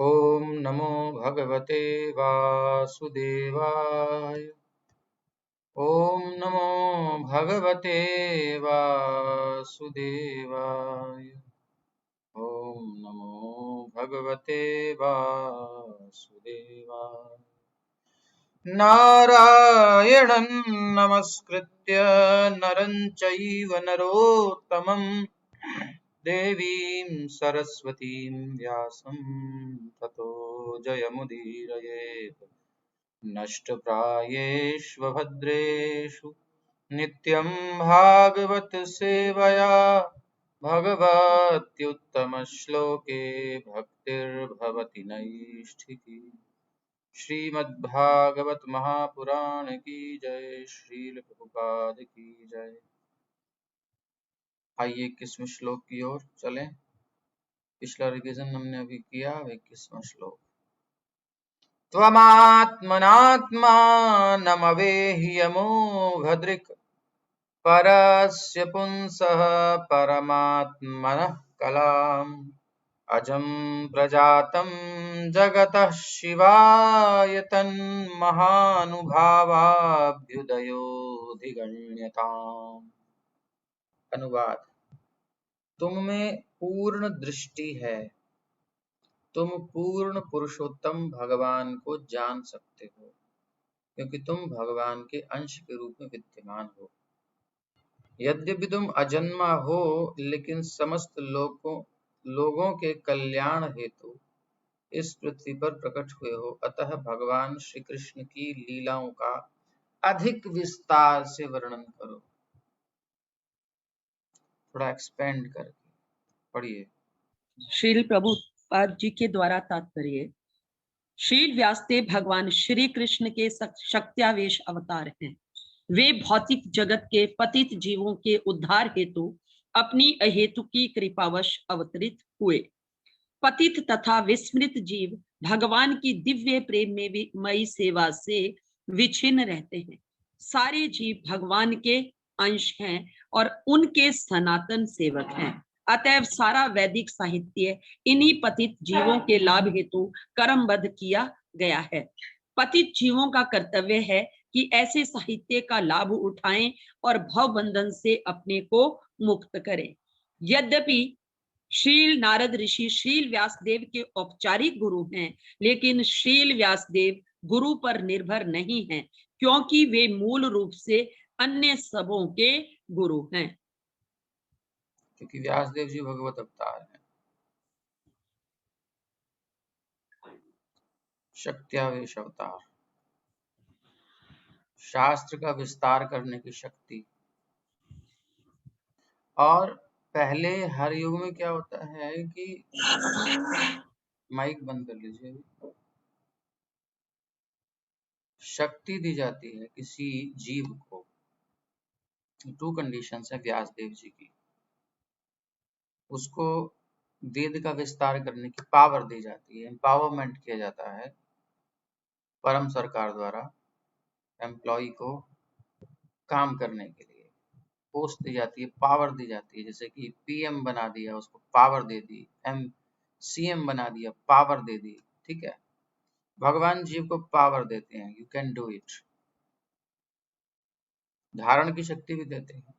ॐ नमो भगवते वासुदेवाय। ॐ नमो भगवते वासुदेवाय। ॐ नमो भगवते वासुदेवाय। नारायणं नमस्कृत्य नरं चैव नरोत्तमं देवीं सरस्वतीं व्यासं ततो जयमुदीरयेत्। नष्टप्रायेष्वभद्रेषु नित्यं भागवत सेवया भगवत्युत्तमश्लोके भक्तिर्भवति नैष्ठिकी। श्रीमद्भागवत महापुराण की जय। श्रील प्रभुपाद की जय। आइए 21वें श्लोक की ओर चलें। पिछला रिवीजन हमने अभी किया। 21वां श्लोक। त्वमात्मनात्मानमवेह्यमोघदृक् परस्य पुंसः परमात्मनः कलाम् अजं प्रजातं जगतः शिवाय तन्महानुभावाभ्युदयोऽधिगण्यताम्। अनुवाद। तुम में पूर्ण दृष्टि है, तुम पूर्ण पुरुषोत्तम भगवान को जान सकते हो, क्योंकि तुम भगवान के अंश के रूप में विद्यमान हो। यद्यपि तुम अजन्मा हो, लेकिन समस्त लोगों के कल्याण हेतु इस पृथ्वी पर प्रकट हुए हो। अतः भगवान श्री कृष्ण की लीलाओं का अधिक विस्तार से वर्णन करो। थोड़ा एक्सपेंड करके पढ़िए। श्रील प्रभुपाद जी के द्वारा तात्पर्य। श्रील व्यासदेव भगवान श्री कृष्ण के शक्त्यावेश अवतार हैं। वे भौतिक जगत के पतित जीवों के उद्धार हेतु अपनी अहेतुकी कृपावश अवतरित हुए। पतित तथा विस्मृत जीव भगवान की दिव्य प्रेम में मई सेवा से विच्छिन्न रहते हैं। सारे जीव भगवान के अंश हैं और उनके सनातन सेवक हैं। अतएव सारा वैदिक साहित्य इन्हीं पतित जीवों के लाभ हेतु कर्मबद्ध किया गया है। पतित जीवों का कर्तव्य है कि ऐसे साहित्य का लाभ उठाएं और भव बंधन से अपने को मुक्त करें। यद्यपि श्रील नारद ऋषि श्रील व्यासदेव के औपचारिक गुरु हैं, लेकिन श्रील व्यासदेव गुरु पर निर्भर नहीं हैं, क्योंकि वे मूल रूप से अन्य सबों के गुरु हैं। क्योंकि व्यासदेव जी भगवत अवतार हैं। शक्त्यावेश अवतार, शास्त्र का विस्तार करने की शक्ति। और पहले हर युग में क्या होता है कि माइक बंद कर लीजिए। शक्ति दी जाती है किसी जीव को। टू कंडीशंस है व्यासदेव जी की। उसको वेद का विस्तार करने की पावर दी जाती है, एम्पावरमेंट किया जाता है परम सरकार द्वारा एम्प्लॉय को काम करने के लिए। पोस्ट दी जाती है, पावर दी जाती है। जैसे कि पीएम बना दिया, उसको पावर दे दी। सीएम बना दिया, पावर दे दी। ठीक है, भगवान जीव को पावर देते हैं, यू कैन डू इट। धारण की शक्ति भी देते हैं।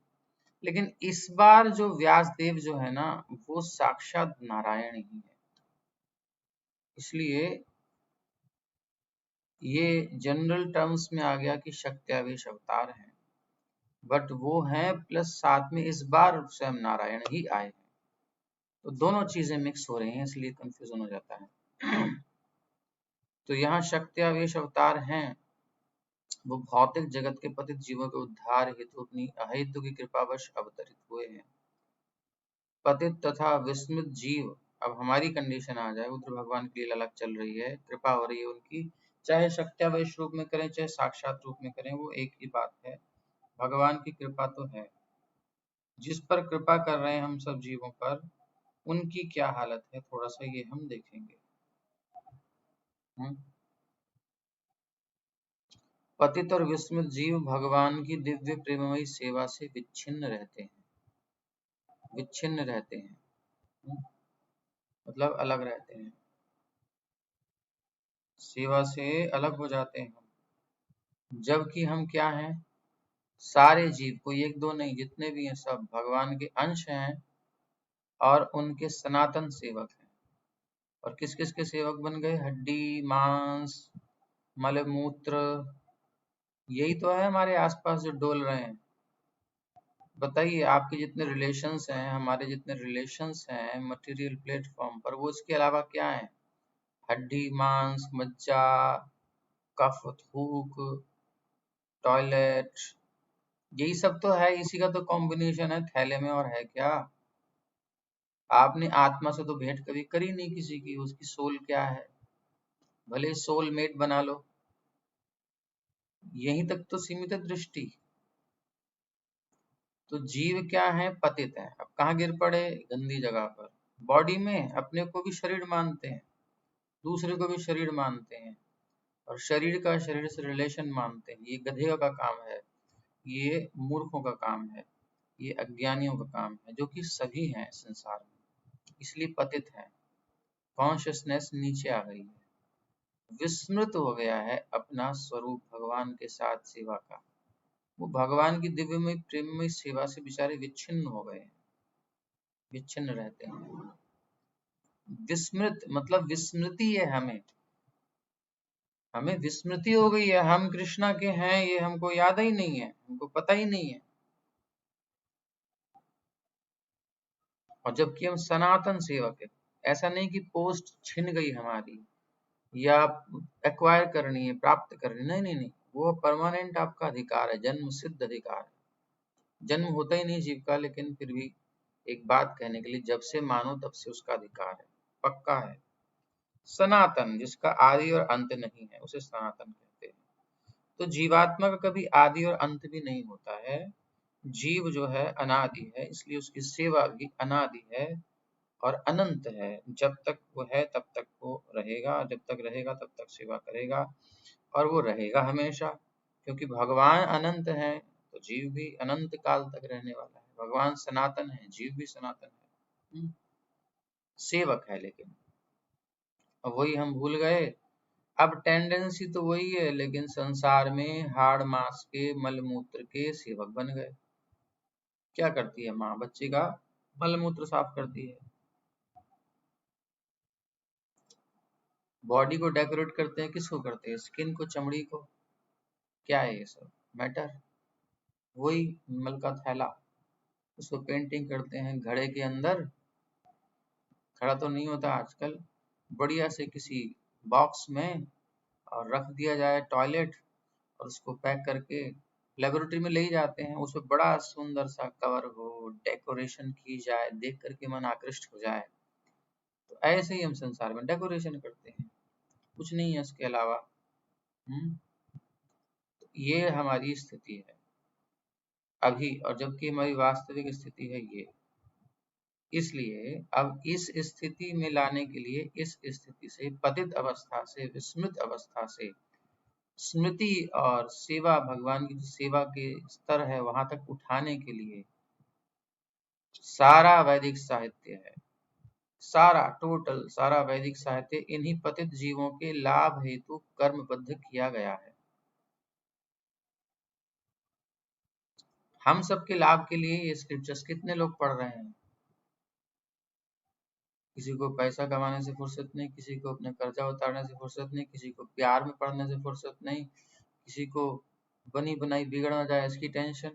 लेकिन इस बार जो व्यासदेव जो है ना, वो साक्षात नारायण ही है। इसलिए ये जनरल टर्म्स में आ गया कि शक्त्यावेश अवतार हैं, बट वो हैं प्लस साथ में इस बार स्वयं नारायण ही आए हैं। तो दोनों चीजें मिक्स हो रही हैं, इसलिए कंफ्यूजन हो जाता है। तो यहाँ शक्त्यावेश अवतार हैं, वो भौतिक जगत के पतित जीवों के उद्धार हेतु अपनी अहेतु की कृपावश अवतरित हुए हैं। पतित तथा विस्मृत जीव, अब हमारी कंडीशन आ जाए, रुद्र भगवान की लीला अलग चल रही है, कृपा हो रही है उनकी, चाहे शक्त्यावेश रूप में करें चाहे साक्षात रूप में करें, वो एक ही बात है। भगवान की कृपा तो है। जिस पर कृपा कर रहे हैं हम सब जीवों पर, उनकी क्या हालत है, थोड़ा सा ये हम देखेंगे। पतित और विस्मृत जीव भगवान की दिव्य प्रेममयी सेवा से विच्छिन्न रहते हैं। विच्छिन्न रहते हैं मतलब अलग रहते हैं। सेवा से अलग हो जाते हैं हम, जबकि हम क्या हैं, सारे जीव, कोई एक दो नहीं, जितने भी हैं सब भगवान के अंश हैं और उनके सनातन सेवक हैं। और किस किस के सेवक बन गए, हड्डी मांस मल मूत्र, यही तो है हमारे आसपास जो डोल रहे हैं। बताइए, आपके जितने रिलेशंस हैं, हमारे जितने रिलेशंस हैं मटेरियल प्लेटफॉर्म पर, वो इसके अलावा क्या है, हड्डी मांस मज्जा कफ थूक टॉयलेट, यही सब तो है, इसी का तो कॉम्बिनेशन है थैले में, और है क्या। आपने आत्मा से तो भेंट कभी करी नहीं किसी की, उसकी सोल क्या है, भले सोल मेट बना लो, यहीं तक तो सीमित है दृष्टि। तो जीव क्या है, पतित है। अब कहाँ गिर पड़े, गंदी जगह पर, बॉडी में अपने को भी शरीर मानते हैं, दूसरे को भी शरीर मानते हैं, और शरीर का शरीर से रिलेशन मानते हैं। ये गधेयों का काम है, ये मूर्खों का काम है, ये अज्ञानियों का काम है, जो कि सभी हैं संसार में, इसलिए पतित है। कॉन्शियसनेस नीचे आ गई है, विस्मृत हो गया है अपना स्वरूप भगवान के साथ सेवा का। वो भगवान की दिव्यमय प्रेममय सेवा से बेचारे विच्छिन्न हो गए हैं, विच्छिन्न रहते हैं। विस्मृत मतलब विस्मृति है, हमें विस्मृति हो गई है, हम कृष्णा के हैं ये हमको याद ही नहीं है, हमको पता ही नहीं है। और जबकि हम सनातन सेवक है, ऐसा नहीं कि पोस्ट छिन गई हमारी या एक्वायर करनी है, प्राप्त करनी, नहीं नहीं नहीं, वो परमानेंट आपका अधिकार है, जन्म सिद्ध अधिकार है। जन्म होता ही नहीं जीव का, लेकिन फिर भी एक बात कहने के लिए, जब से मानो तब से उसका अधिकार है, पक्का है। सनातन, जिसका आदि और अंत नहीं है, उसे सनातन कहते हैं। तो जीवात्मा का कभी आदि और अंत भी नहीं होता है। जीव जो है अनादि है, इसलिए उसकी सेवा भी अनादि है और अनंत है। जब तक वो है तब तक वो रहेगा, जब तक रहेगा तब तक सेवा करेगा, और वो रहेगा हमेशा, क्योंकि भगवान अनंत है तो जीव भी अनंत काल तक रहने वाला है। भगवान सनातन है, जीव भी सनातन है, सेवक है। लेकिन अब वही हम भूल गए, अब टेंडेंसी तो वही है, लेकिन संसार में हाड़ मांस के मल मूत्र के सेवक बन गए। क्या करती है माँ, बच्चे का मल मूत्र साफ करती है, बॉडी को डेकोरेट करते हैं, किसको करते हैं, स्किन को, चमड़ी को, क्या है ये सब मैटर, वही मल का थैला, उसको पेंटिंग करते हैं घड़े के अंदर। खड़ा तो नहीं होता आजकल, बढ़िया से किसी बॉक्स में और रख दिया जाए टॉयलेट, और उसको पैक करके लेबोरेटरी में ले ही जाते हैं, उसमें बड़ा सुंदर सा कवर हो, डेकोरेशन की जाए, देख करके मन आकृष्ट हो जाए। तो ऐसे ही हम संसार में डेकोरेशन करते हैं, कुछ नहीं है इसके अलावा। तो ये हमारी स्थिति है अभी, और जबकि हमारी वास्तविक स्थिति है ये। इसलिए अब इस स्थिति में लाने के लिए, इस स्थिति से, पतित अवस्था से, विस्मृत अवस्था से स्मृति और सेवा, भगवान की जो सेवा के स्तर है वहां तक उठाने के लिए सारा वैदिक साहित्य है, सारा टोटल सारा वैदिक साहित्य इन्हीं पतित जीवों के लाभ हेतु कर्मबद्ध किया गया है। हम सबके लाभ के लिए ये स्क्रिप्चर्स कितने लोग पढ़ रहे हैं। किसी को पैसा कमाने से फुर्सत नहीं, किसी को अपने कर्जा उतारने से फुर्सत नहीं, किसी को प्यार में पड़ने से फुर्सत नहीं, किसी को बनी बनाई बिगड़ ना जाए इसकी टेंशन,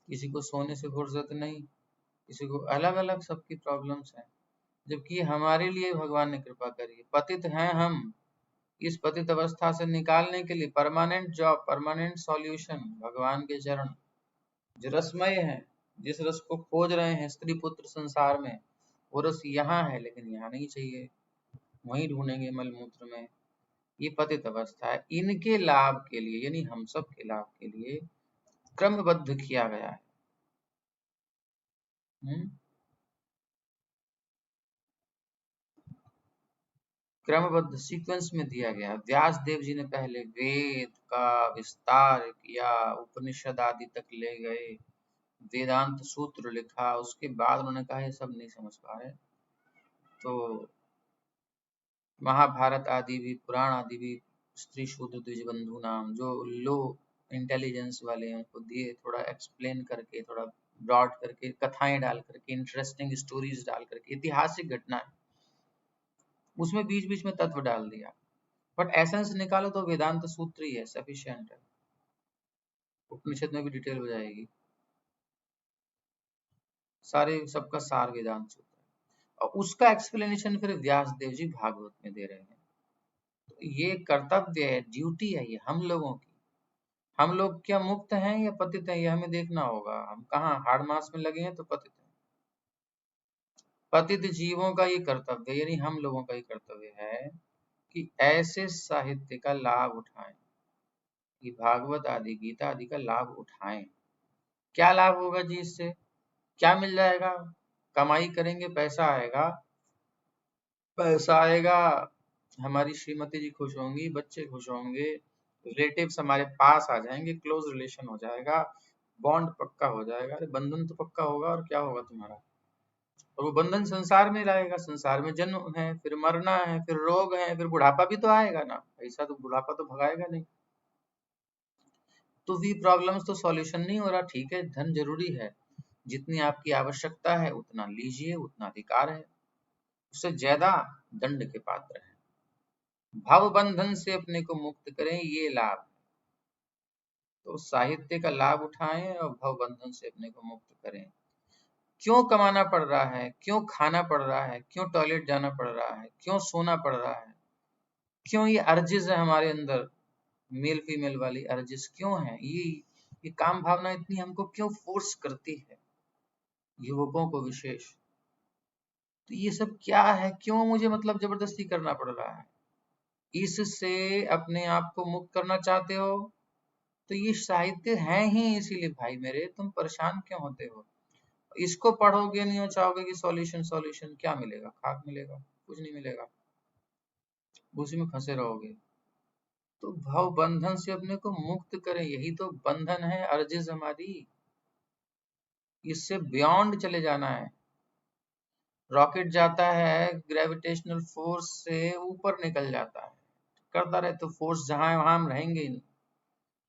किसी को सोने से फुर्सत नहीं, किसी को अलग अलग सबकी प्रॉब्लम्स हैं। जबकि हमारे लिए भगवान ने कृपा करी है, पतित हैं हम, इस पतित अवस्था से निकालने के लिए परमानेंट जॉब, परमानेंट सॉल्यूशन भगवान के चरण, जो रसमय है, जिस रस को खोज रहे हैं स्त्री पुत्र संसार में, वो रस यहाँ है, लेकिन यहाँ नहीं चाहिए, वहीं ढूंढेंगे मल मूत्र में। ये पतित अवस्था है, इनके लाभ के लिए, यानी हम सब के लाभ के लिए क्रमबद्ध किया गया है। क्रमबद्ध सीक्वेंस में दिया गया। व्यास देव जी ने पहले वेद का विस्तार किया, उपनिषद आदि तक ले गए, वेदांत सूत्र लिखा, उसके बाद उन्होंने कहा ये सब नहीं समझ पा रहे तो महाभारत आदि भी, पुराण आदि भी स्त्री शूद्र द्विजबंधु नाम, जो लो इंटेलिजेंस वाले हैं उनको दिए, थोड़ा एक्सप्लेन करके, थोड़ा ब्रॉड करके, कथाएं डाल करके, इंटरेस्टिंग स्टोरीज डाल करके, ऐतिहासिक घटना है उसमें बीच बीच में तत्व डाल दिया, बट एसेंस निकालो तो वेदांत सूत्र ही है, सफिशिएंट है। उपनिषद में भी डिटेल हो जाएगी, सारे सबका सार वेदांत सूत्र है, और उसका एक्सप्लेनेशन फिर व्यास देव जी भागवत में दे रहे हैं। तो ये कर्तव्य है, ड्यूटी है ये हम लोगों की। हम लोग क्या मुक्त हैं या पतित हैं, ये हमें देखना होगा। हम कहाँ हाड़ मास में लगे हैं तो पतित हैं। पतित जीवों का ये कर्तव्य, यानी हम लोगों का ये कर्तव्य है कि ऐसे साहित्य का लाभ उठाएं, कि भागवत आदि, गीता आदि का लाभ उठाएं। क्या लाभ होगा जी इससे? क्या मिल जाएगा? कमाई करेंगे, पैसा आएगा, पैसा आएगा, हमारी श्रीमती जी खुश होंगी, बच्चे खुश होंगे, रिलेटिव्स हमारे पास आ जाएंगे, क्लोज रिलेशन हो जाएगा, बॉन्ड पक्का हो जाएगा। अरे बंधन तो पक्का होगा, और क्या होगा तुम्हारा? और वो बंधन संसार में रहेगा, संसार में जन्म है, फिर मरना है, फिर रोग है, फिर बुढ़ापा भी तो आएगा ना। ऐसा तो बुढ़ापा तो भगाएगा नहीं। तो वी प्रॉब्लम्स तो सॉल्यूशन नहीं हो रहा। ठीक है, धन जरूरी है, जितनी आपकी आवश्यकता है उतना लीजिए, उतना अधिकार है, उससे ज्यादा दंड के पात्र है। भव बंधन से अपने को मुक्त करें, ये लाभ। तो साहित्य का लाभ उठाएं और भव बंधन से अपने को मुक्त करें। क्यों कमाना पड़ रहा है, क्यों खाना पड़ रहा है, क्यों टॉयलेट जाना पड़ रहा है, क्यों सोना पड़ रहा है, क्यों ये अर्जिज है हमारे अंदर, मेल फीमेल वाली अर्जिज क्यों है, ये काम भावना इतनी हमको क्यों फोर्स करती है, युवकों को विशेष। तो ये सब क्या है, क्यों मुझे मतलब जबरदस्ती करना पड़ रहा है? इससे अपने आप को मुक्त करना चाहते हो तो ये साहित्य है ही इसीलिए भाई मेरे, तुम परेशान क्यों होते हो? इसको पढ़ोगे नहीं और चाहोगे कि सॉल्यूशन सॉल्यूशन, क्या मिलेगा? खाक मिलेगा, कुछ नहीं मिलेगा, उसी में फंसे रहोगे। तो भव बंधन से अपने को मुक्त करें, यही तो बंधन है, अर्जिज हमारी। इससे बियॉन्ड चले जाना है। रॉकेट जाता है ग्रेविटेशनल फोर्स से ऊपर निकल जाता है, करता रहे तो फोर्स जहां है वहां हम रहेंगे ही नहीं।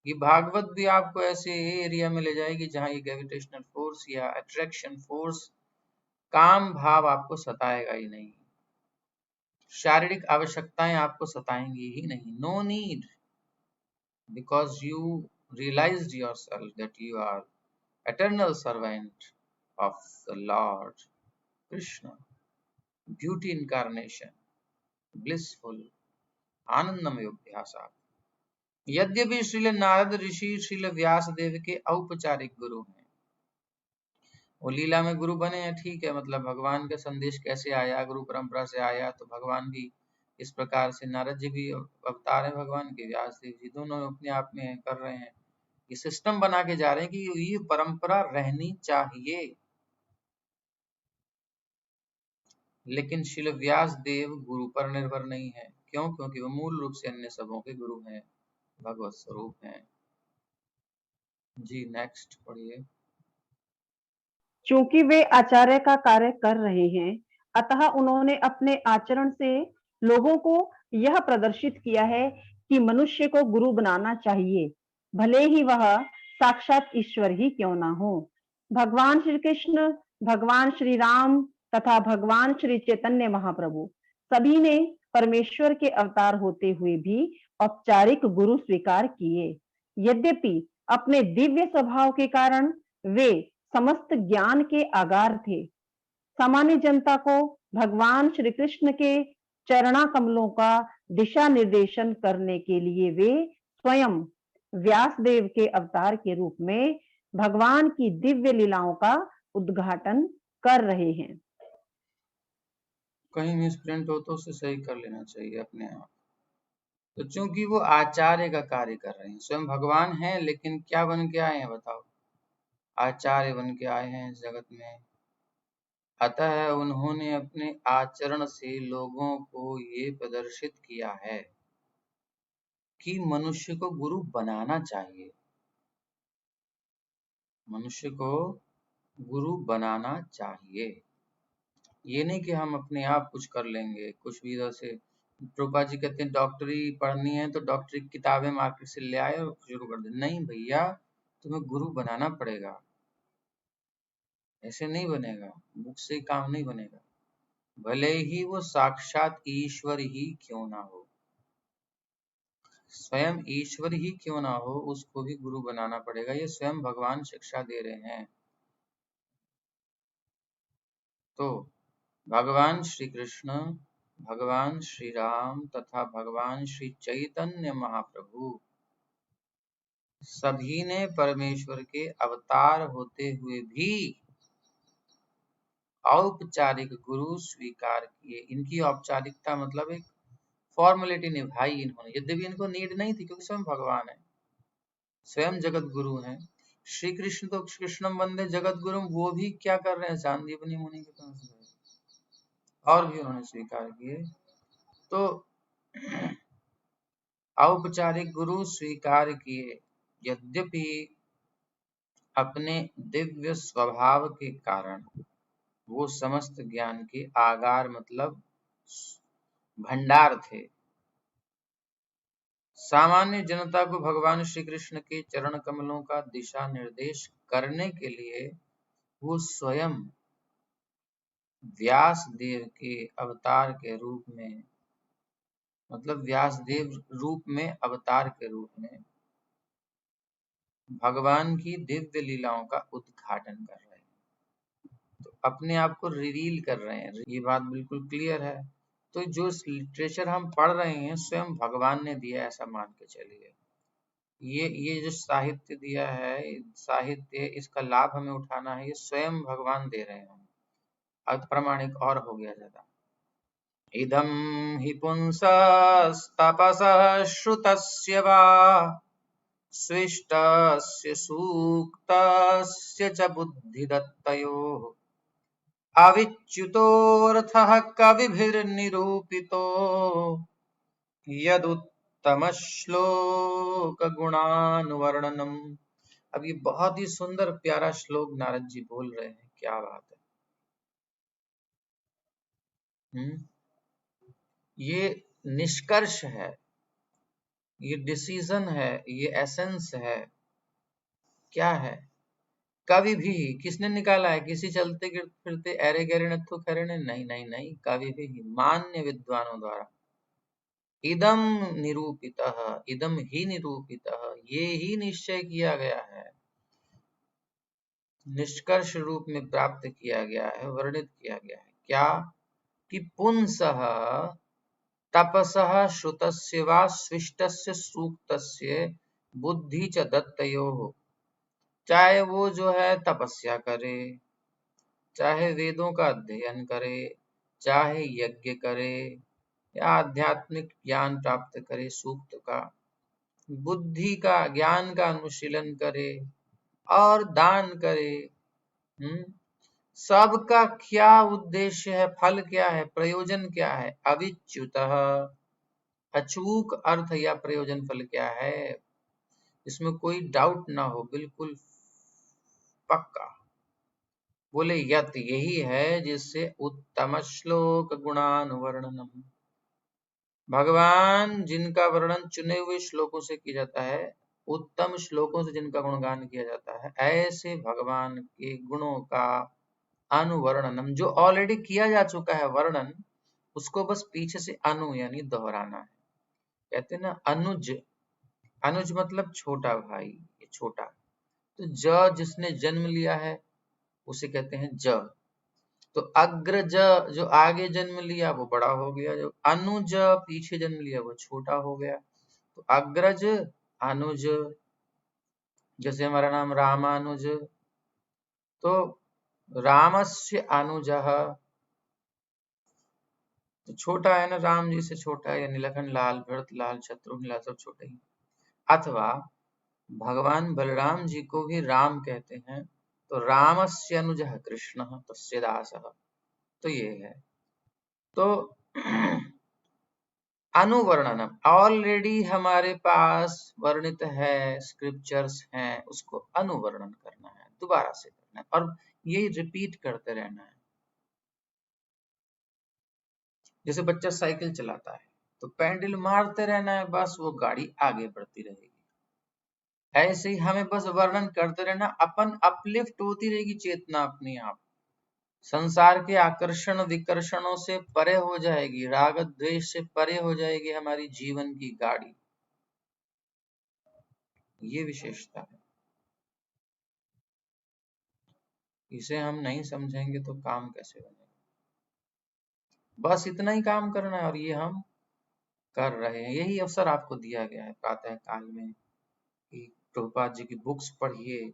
ये भागवत भी आपको ऐसे एरिया में ले जाएगी जहां ये ग्रेविटेशनल फोर्स या अट्रैक्शन फोर्स, काम भाव आपको सताएगा ही नहीं, शारीरिक आवश्यकताएं आपको सताएंगी ही नहीं। No need, because you realized yourself that you are eternal servant of the Lord Krishna, beauty incarnation, blissful, आनंदमय अभ्यासा। यद्यपि श्रील नारद ऋषि श्रील व्यास देव के औपचारिक गुरु हैं, वो लीला में गुरु बने हैं, ठीक है, मतलब भगवान का संदेश कैसे आया, गुरु परंपरा से आया, तो भगवान भी इस प्रकार से, नारद जी भी अवतार है भगवान के, व्यास देव जी दोनों अपने आप में कर रहे हैं। ये सिस्टम बना के जा रहे हैं कि ये परंपरा रहनी चाहिए। लेकिन श्रील व्यास देव गुरु पर निर्भर नहीं है। क्यों? क्योंकि वो मूल रूप से अन्य सबों के गुरु हैं, भगवत स्वरूप हैं। जी नेक्स्ट पढ़िए। चूंकि वे आचार्य का कार्य कर रहे हैं, अतः उन्होंने अपने आचरण से लोगों को यह प्रदर्शित किया है कि मनुष्य को गुरु बनाना चाहिए, भले ही वह साक्षात ईश्वर ही क्यों ना हो। भगवान श्री कृष्ण, भगवान श्री राम तथा भगवान श्री चैतन्य महाप्रभु सभी ने परमेश्वर के अवतार होते हुए भी औपचारिक गुरु स्वीकार किए। यद्यपि अपने दिव्य स्वभाव के कारण वे समस्त ज्ञान के आगार थे, सामान्य जनता को भगवान श्री कृष्ण के चरणा कमलों का दिशा निर्देशन करने के लिए वे स्वयं व्यासदेव के अवतार के रूप में भगवान की दिव्य लीलाओं का उद्घाटन कर रहे हैं। कहीं मिसप्रिंट हो तो उसे सही कर लेना चाहिए अपने आप। तो चूंकि वो आचार्य का कार्य कर रहे हैं, स्वयं भगवान हैं, लेकिन क्या बन के आए हैं बताओ? आचार्य बन के आए हैं इस जगत में। अतः उन्होंने अपने आचरण से लोगों को ये प्रदर्शित किया है कि मनुष्य को गुरु बनाना चाहिए, मनुष्य को गुरु बनाना चाहिए। ये नहीं कि हम अपने आप कुछ कर लेंगे, कुछ भी इधर से रूपा जी कहते हैं डॉक्टरी पढ़नी है तो डॉक्टरी की किताबें मार्केट से ले आए और शुरू कर दे। नहीं भैया, तुम्हें गुरु बनाना पड़ेगा, ऐसे नहीं बनेगा, बुक से काम नहीं बनेगा, भले ही वो साक्षात ईश्वर ही क्यों ना हो, स्वयं ईश्वर ही क्यों ना हो, उसको भी गुरु बनाना पड़ेगा। ये स्वयं भगवान शिक्षा दे रहे हैं। तो भगवान श्री कृष्ण, भगवान श्री राम तथा भगवान श्री चैतन्य महाप्रभु सभी ने परमेश्वर के अवतार होते हुए भी औपचारिक गुरु स्वीकार किए। इनकी औपचारिकता मतलब एक फॉर्मेलिटी निभाई इन्होंने, यद्यपि इनको नीड नहीं थी क्योंकि स्वयं भगवान है, स्वयं जगत गुरु हैं। श्री कृष्ण तो कृष्णम वंदे जगत गुरु, वो भी क्या कर रहे हैं, सांदीपनि मुनि के पास और भी उन्होंने स्वीकार किए। तो औपचारिक गुरु स्वीकार किए, यद्यपि अपने दिव्य स्वभाव के कारण वो समस्त ज्ञान के आगार मतलब भंडार थे। सामान्य जनता को भगवान श्री कृष्ण के चरण कमलों का दिशा निर्देश करने के लिए वो स्वयं व्यास देव के अवतार के रूप में, मतलब व्यास देव रूप में अवतार के रूप में भगवान की दिव्य लीलाओं का उद्घाटन कर रहे हैं। तो अपने आप को रिवील कर रहे हैं, ये बात बिल्कुल क्लियर है। तो जो लिटरेचर हम पढ़ रहे हैं स्वयं भगवान ने दिया, ऐसा मान के चलिए। ये जो साहित्य दिया है, साहित्य, इसका लाभ हमें उठाना है, ये स्वयं भगवान दे रहे हैं। अब प्रमाणिक और हो गया ज्यादा। इदं हि पुंसस्तपसः श्रुतस्य वा स्विष्टस्य सूक्तस्य च बुद्धिदत्तयोः अविच्युतोऽर्थः कविभिर्निरूपितो यदुत्तमश्लोकगुणानुवर्णनम्। अब ये बहुत ही सुंदर प्यारा श्लोक नारद जी बोल रहे हैं, क्या बात है। ये निष्कर्ष है, ये डिसीजन है, ये एसेंस है। क्या है? कवि भी, किसने निकाला है? किसी चलते फिरते अरे गहरे नत्थु खरे ने? नहीं नहीं नहीं, कवि भी मान्य विद्वानों द्वारा इदम निरूपितः, इदम ही निरूपितः, ये ही निश्चय किया गया है, निष्कर्ष रूप में प्राप्त किया गया है, वर्णित किया गया है। क्या? कि पुंसः तपसः श्रुतस्य वा स्विष्टस्य सूक्तस्य बुद्धि च दत्तयोः, चाहे वो जो है तपस्या करे, चाहे वेदों का अध्ययन करे, चाहे यज्ञ करे या आध्यात्मिक ज्ञान प्राप्त करे, सूक्त का, बुद्धि का ज्ञान का अनुशीलन करे और दान करे, सबका क्या उद्देश्य है, फल क्या है, प्रयोजन क्या है? अविच्युतः, अचूक अर्थ या प्रयोजन फल क्या है, इसमें कोई डाउट ना हो, बिल्कुल पक्का। बोले यत, यही है जिससे उत्तम श्लोक गुणानुवर्णनम, भगवान जिनका वर्णन चुने हुए श्लोकों से किया जाता है, उत्तम श्लोकों से जिनका गुणगान किया जाता है, ऐसे भगवान के गुणों का अनुवर्णनम, जो ऑलरेडी किया जा चुका है वर्णन, उसको बस पीछे से अनु यानी दोहराना है। कहते हैं ना अनुज, अनुज मतलब छोटा भाई, ये छोटा। तो ज जिसने जन्म लिया है उसे कहते हैं ज। तो अग्रज जो आगे जन्म लिया वो बड़ा हो गया, जो अनुज पीछे जन्म लिया वो छोटा हो गया। तो अग्रज अनुज, जैसे हमारा नाम रामानुज, तो रामस्य अनुजः, तो छोटा है ना, राम जी से छोटा है, यानी लखन लाल, भरत लाल, शत्रुघ्न लाल, सब छोटे ही। अथवा भगवान बलराम जी को भी राम कहते हैं, तो रामस्य अनुजः कृष्णः तस्य दासः, तो ये है। तो अनुवर्णनम, ऑलरेडी हमारे पास वर्णित है, स्क्रिप्चर्स हैं, उसको अनुवर्णन करना है, दोबारा से करना है, और ये रिपीट करते रहना है। जैसे बच्चा साइकिल चलाता है, तो पेंडल मारते रहना है, बस वो गाड़ी आगे बढ़ती रहेगी। ऐसे ही हमें बस वर्णन करते रहना, अपन अपलिफ्ट होती रहेगी चेतना अपने आप, संसार के आकर्षण विकर्षणों से परे हो जाएगी, राग द्वेष से परे हो जाएगी हमारी जीवन की गाड़ी। ये विशेषता है, इसे हम नहीं समझेंगे तो काम कैसे बनेगा। बस इतना ही काम करना है और ये हम कर रहे हैं। यही अवसर आपको दिया गया है प्रातः काल में कि प्रभुपाद जी की बुक्स पढ़िए,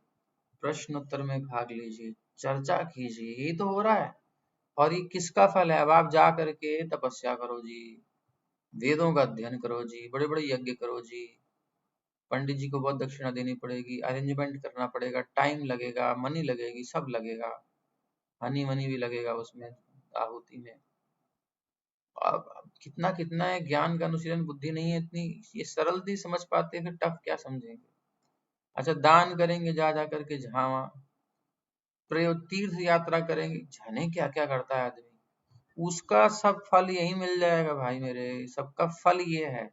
प्रश्न उत्तर में भाग लीजिए, चर्चा कीजिए, यही तो हो रहा है। और ये किसका फल है? अब आप जा करके तपस्या करो जी, वेदों का अध्ययन करो जी, बड़े बड़े यज्ञ करो जी, पंडित जी को बहुत दक्षिणा देनी पड़ेगी, अरेंजमेंट करना पड़ेगा, टाइम लगेगा, मनी लगेगी, सब लगेगा, हनी मनी भी लगेगा उसमें आहुति में। अब कितना कितना है, ज्ञान का अनुशीलन, बुद्धि नहीं है इतनी, ये सरल नहीं समझ पाते, फिर टफ क्या समझेंगे। अच्छा, दान करेंगे जा जा करके जहाँ वहाँ, प्रयोग तीर्थ यात्रा करेंगे, जाने क्या क्या करता है आदमी, उसका सब फल यही मिल जाएगा भाई मेरे, सबका फल ये है।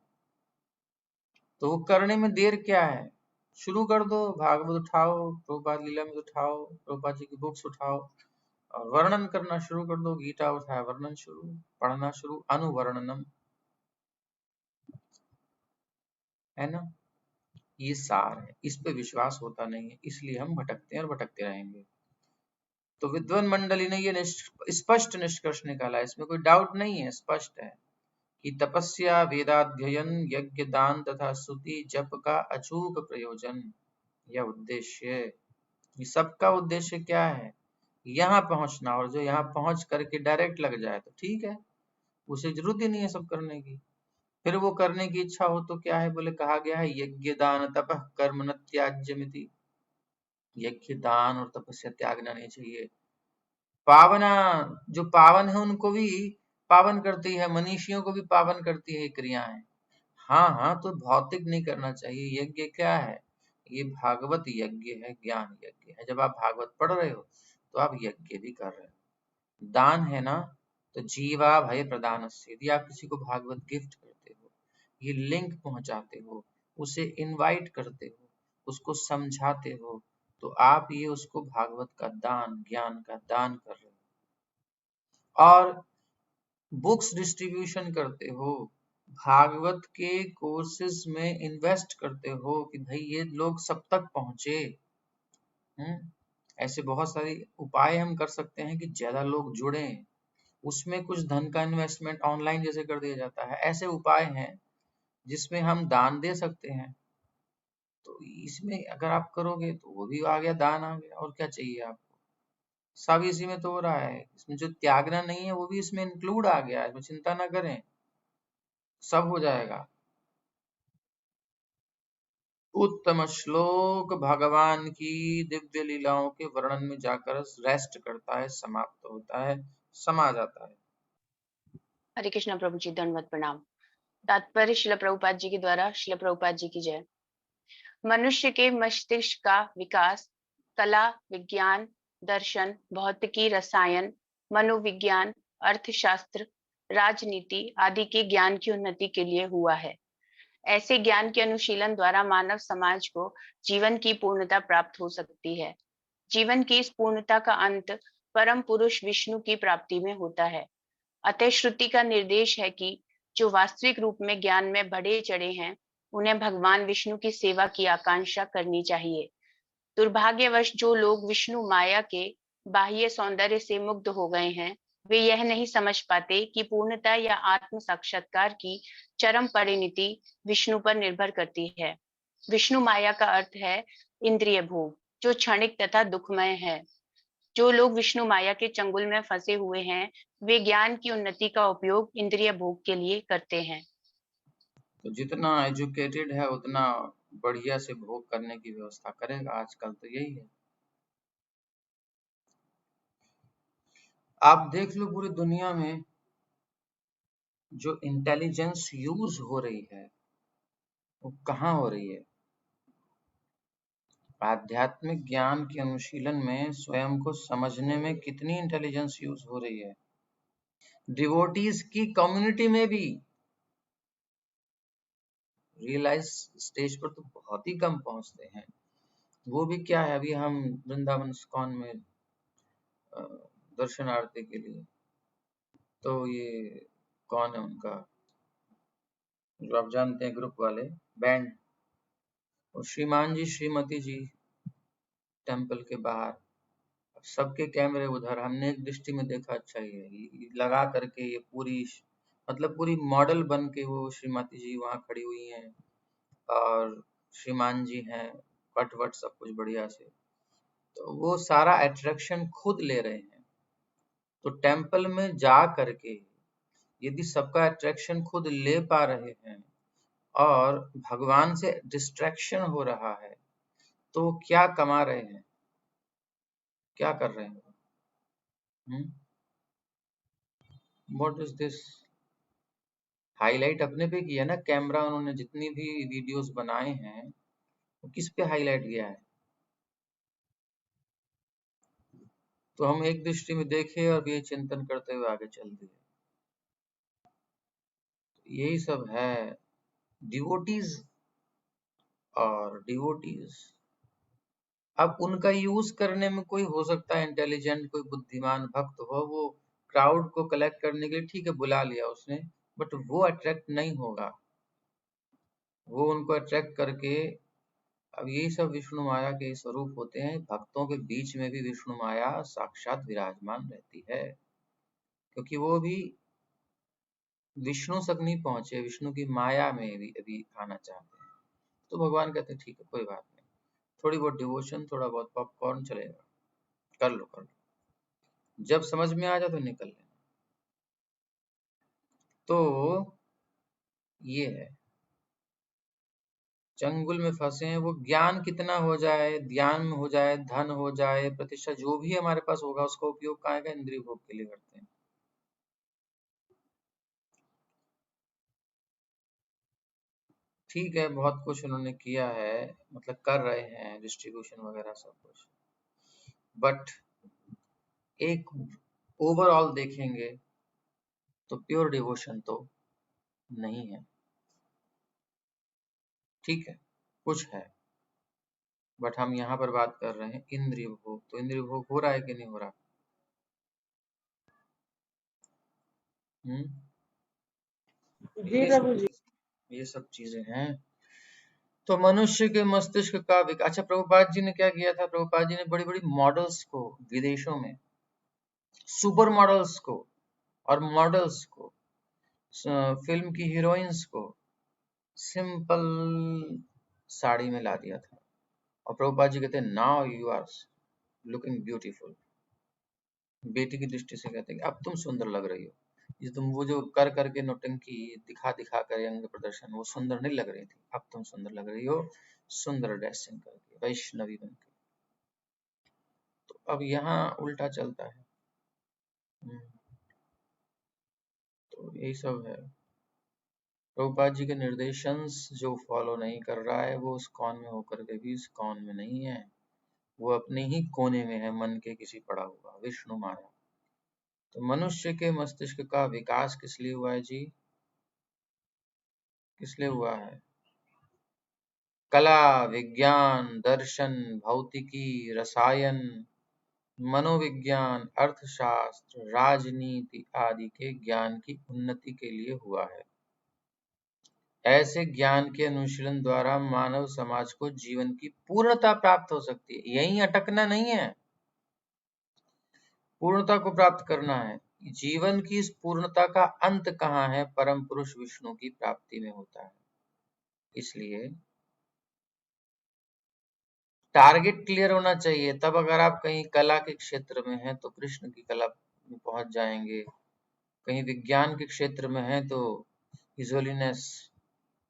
तो वो करने में देर क्या है, शुरू कर दो, भागवत उठाओ, प्रभुपाद लीला में उठाओ, प्रभुपाद जी की बुक्स उठाओ और वर्णन करना शुरू कर दो। गीता उठाया, वर्णन शुरू, पढ़ना शुरू, अनुवर्णनम, है ना। ये सार है, इस पे विश्वास होता नहीं है, इसलिए हम भटकते हैं और भटकते रहेंगे। तो विद्वान मंडली ने ये स्पष्ट निष्कर्ष निकाला, इसमें कोई डाउट नहीं है, स्पष्ट है कि तपस्या, वेदाध्ययन, यज्ञ, दान तथा स्तुति जप का अचूक प्रयोजन या उद्देश्य, ये सबका उद्देश्य क्या है? यहाँ पहुंचना, और जो यहाँ पहुंच करके डायरेक्ट लग जाए तो ठीक है, उसे जरूरत ही नहीं है सब करने की। फिर वो करने की इच्छा हो तो क्या है, बोले कहा गया है यज्ञ दान तपः कर्म न त्याज्यमिति, यज्ञ दान और तपस्या त्यागना नहीं चाहिए। पावना, जो पावन है उनको भी पावन करती है, मनीषियों को भी पावन करती है क्रियाएं। हाँ हाँ, तो भौतिक नहीं करना चाहिए। यज्ञ क्या है? ये भागवत यज्ञ है, ज्ञान यज्ञ है। जब आप भागवत पढ़ रहे हो तो आप यज्ञ भी कर रहे हो। दान है ना, तो जीवा भय प्रदान से, यदि आप किसी को भागवत गिफ्ट करते हो, ये लिंक पहुंचाते हो, उसे इनवाइट करते हो, उसको समझाते हो, तो आप ये उसको भागवत का दान, ज्ञान का दान कर रहे हो। और बुक्स डिस्ट्रीब्यूशन करते हो, भागवत के कोर्सेज में इन्वेस्ट करते हो कि भाई ये लोग सब तक पहुंचे। ऐसे बहुत सारे उपाय हम कर सकते हैं कि ज्यादा लोग जुड़े, उसमें कुछ धन का इन्वेस्टमेंट ऑनलाइन जैसे कर दिया जाता है, ऐसे उपाय हैं जिसमें हम दान दे सकते हैं। तो इसमें अगर आप करोगे तो वो भी आ गया, दान आ गया, और क्या चाहिए आपको। सब इसी में तो हो रहा है, इसमें जो त्यागना नहीं है वो भी इसमें इंक्लूड आ गया है, इसमें चिंता ना करें, सब हो जाएगा। उत्तम श्लोक भगवान की दिव्य लीलाओं के वर्णन में जाकर रेस्ट करता है, समाप्त होता है, समा जाता है। हरे कृष्णा प्रभु जी, दंडवत प्रणाम। तात्पर्य शिल प्रभुपाद जी के द्वारा, शिल प्रभुपाद जी की जय। मनुष्य के मस्तिष्क का विकास कला, विज्ञान, दर्शन, भौतिकी, रसायन, मनोविज्ञान, अर्थशास्त्र, राजनीति आदि के ज्ञान की उन्नति के लिए हुआ है। ऐसे ज्ञान के अनुशीलन द्वारा मानव समाज को जीवन की पूर्णता प्राप्त हो सकती है। जीवन की इस पूर्णता का अंत परम पुरुष विष्णु की प्राप्ति में होता है। अतः श्रुति का निर्देश है कि जो वास्तविक रूप में ज्ञान में बढ़े चढ़े हैं, उन्हें भगवान विष्णु की सेवा की आकांक्षा करनी चाहिए। दुर्भाग्यवश जो लोग विष्णु माया के बाह्य सौंदर्य से मुग्ध हो गए हैं, वे यह नहीं समझ पाते कि पूर्णता या आत्म साक्षात्कार की चरम परिणति विष्णु पर निर्भर करती है। विष्णु माया का अर्थ है इंद्रिय भोग, जो क्षणिक तथा दुखमय है। जो लोग विष्णु माया के चंगुल में फंसे हुए हैं, वे ज्ञान की उन्नति का उपयोग इंद्रिय भोग के लिए करते हैं। तो जितना एजुकेटेड है उतना बढ़िया से भोग करने की व्यवस्था करेगा, आजकल तो यही है। आप देख लो पूरी दुनिया में जो इंटेलिजेंस यूज हो रही है वो कहाँ हो रही है? आध्यात्मिक ज्ञान के अनुशीलन में स्वयं को समझने में कितनी इंटेलिजेंस यूज हो रही है, डिवोटीज की कम्युनिटी में भी। रियलाइज स्टेज पर तो बहुत ही कम पहुंचते हैं। वो भी क्या है, अभी हम वृंदावन इस्कॉन में दर्शनार्थी के लिए, तो ये कौन है उनका, जो आप जानते हैं ग्रुप वाले बैंड, और श्रीमान जी श्रीमती जी टेम्पल के बाहर, सबके कैमरे उधर। हमने एक दृष्टि में देखा, अच्छा ये लगा करके ये पूरी मतलब पूरी मॉडल बन के वो श्रीमती जी वहां खड़ी हुई हैं और श्रीमान जी हैं, कट वट सब कुछ बढ़िया से, तो वो सारा अट्रैक्शन खुद ले रहे हैं। तो टेम्पल में जा करके यदि सबका अट्रैक्शन खुद ले पा रहे हैं और भगवान से डिस्ट्रैक्शन हो रहा है, तो क्या कमा रहे हैं, क्या कर रहे हैं? What is this? हाईलाइट अपने पे किया ना कैमरा, उन्होंने जितनी भी वीडियोस बनाए हैं वो किस पे हाईलाइट किया है? तो हम एक दृष्टि में देखे और ये चिंतन करते हुए आगे चल दिए। यही सब है डिवोटीज और डिवोटीज। अब उनका यूज करने में कोई हो सकता है इंटेलिजेंट, कोई बुद्धिमान भक्त हो, वो क्राउड को कलेक्ट करने के लिए ठीक है बुला लिया उसने, बट वो अट्रैक्ट नहीं होगा। वो उनको अट्रैक्ट करके, अब यही सब विष्णु माया के स्वरूप होते हैं। भक्तों के बीच में भी विष्णु माया साक्षात विराजमान रहती है, क्योंकि वो भी विष्णु तक नहीं पहुंचे, विष्णु की माया में भी अभी आना चाहते हैं। तो भगवान कहते हैं ठीक है कोई बात नहीं, थोड़ी बहुत डिवोशन, थोड़ा बहुत पॉपकॉर्न चलेगा, कर लो कर लो, जब समझ में आ जाए तो निकल लेना। तो ये है, चंगुल में फंसे हैं। वो ज्ञान कितना हो जाए, ध्यान में हो जाए, धन हो जाए, प्रतिष्ठा, जो भी हमारे पास होगा उसका उपयोग कहाँ का, इंद्रिय भोग के लिए करते हैं। ठीक है, बहुत कुछ उन्होंने किया है, मतलब कर रहे हैं डिस्ट्रीब्यूशन वगैरह सब कुछ, बट एक ओवरऑल देखेंगे तो प्योर डिवोशन तो नहीं है। ठीक है, कुछ है, बट हम यहाँ पर बात कर रहे हैं इंद्रिय भोग। तो इंद्रिय भोग हो रहा है कि नहीं हो रहा? जी प्रभु जी। ये सब चीजें हैं। तो मनुष्य के मस्तिष्क का विकास, अच्छा प्रभुपाद जी ने क्या किया था, प्रभुपाद जी ने बड़ी बड़ी मॉडल्स को विदेशों में, सुपर मॉडल्स को और मॉडल्स को, फिल्म की हीरोइंस को सिंपल साड़ी में ला दिया था, और प्रभुपाद जी कहते हैं now you are looking beautiful. बेटी की दृष्टि से कहते हैं कि अब तुम सुंदर लग रही हो, ये तुम वो जो कर करके नौटंकी दिखा दिखा कर अंग प्रदर्शन, वो सुंदर नहीं लग रही थी, अब तुम सुंदर लग रही हो, सुंदर ड्रेसिंग करके वैष्णवी बन के। तो अब यहाँ उल्टा चलता है। तो यही सब है। प्रभुपाद जी के निर्देशंस जो फॉलो नहीं कर रहा है, वो इस्कॉन में होकर के भी इस्कॉन में नहीं है, वो अपने ही कोने में है, मन के किसी पड़ा हुआ विष्णु माया। तो मनुष्य के मस्तिष्क का विकास किस लिए हुआ है जी? किस लिए हुआ है? कला, विज्ञान, दर्शन, भौतिकी, रसायन, मनोविज्ञान, अर्थशास्त्र, राजनीति आदि के ज्ञान की उन्नति के लिए हुआ है। ऐसे ज्ञान के अनुशीलन द्वारा मानव समाज को जीवन की पूर्णता प्राप्त हो सकती है। यहीं अटकना नहीं है, पूर्णता को प्राप्त करना है। जीवन की इस पूर्णता का अंत कहाँ है? परम पुरुष विष्णु की प्राप्ति में होता है। इसलिए टारगेट क्लियर होना चाहिए, तब अगर आप कहीं कला के क्षेत्र में हैं तो कृष्ण की कला में पहुंच जाएंगे, कहीं विज्ञान के क्षेत्र में हैं तो हिज होलीनेस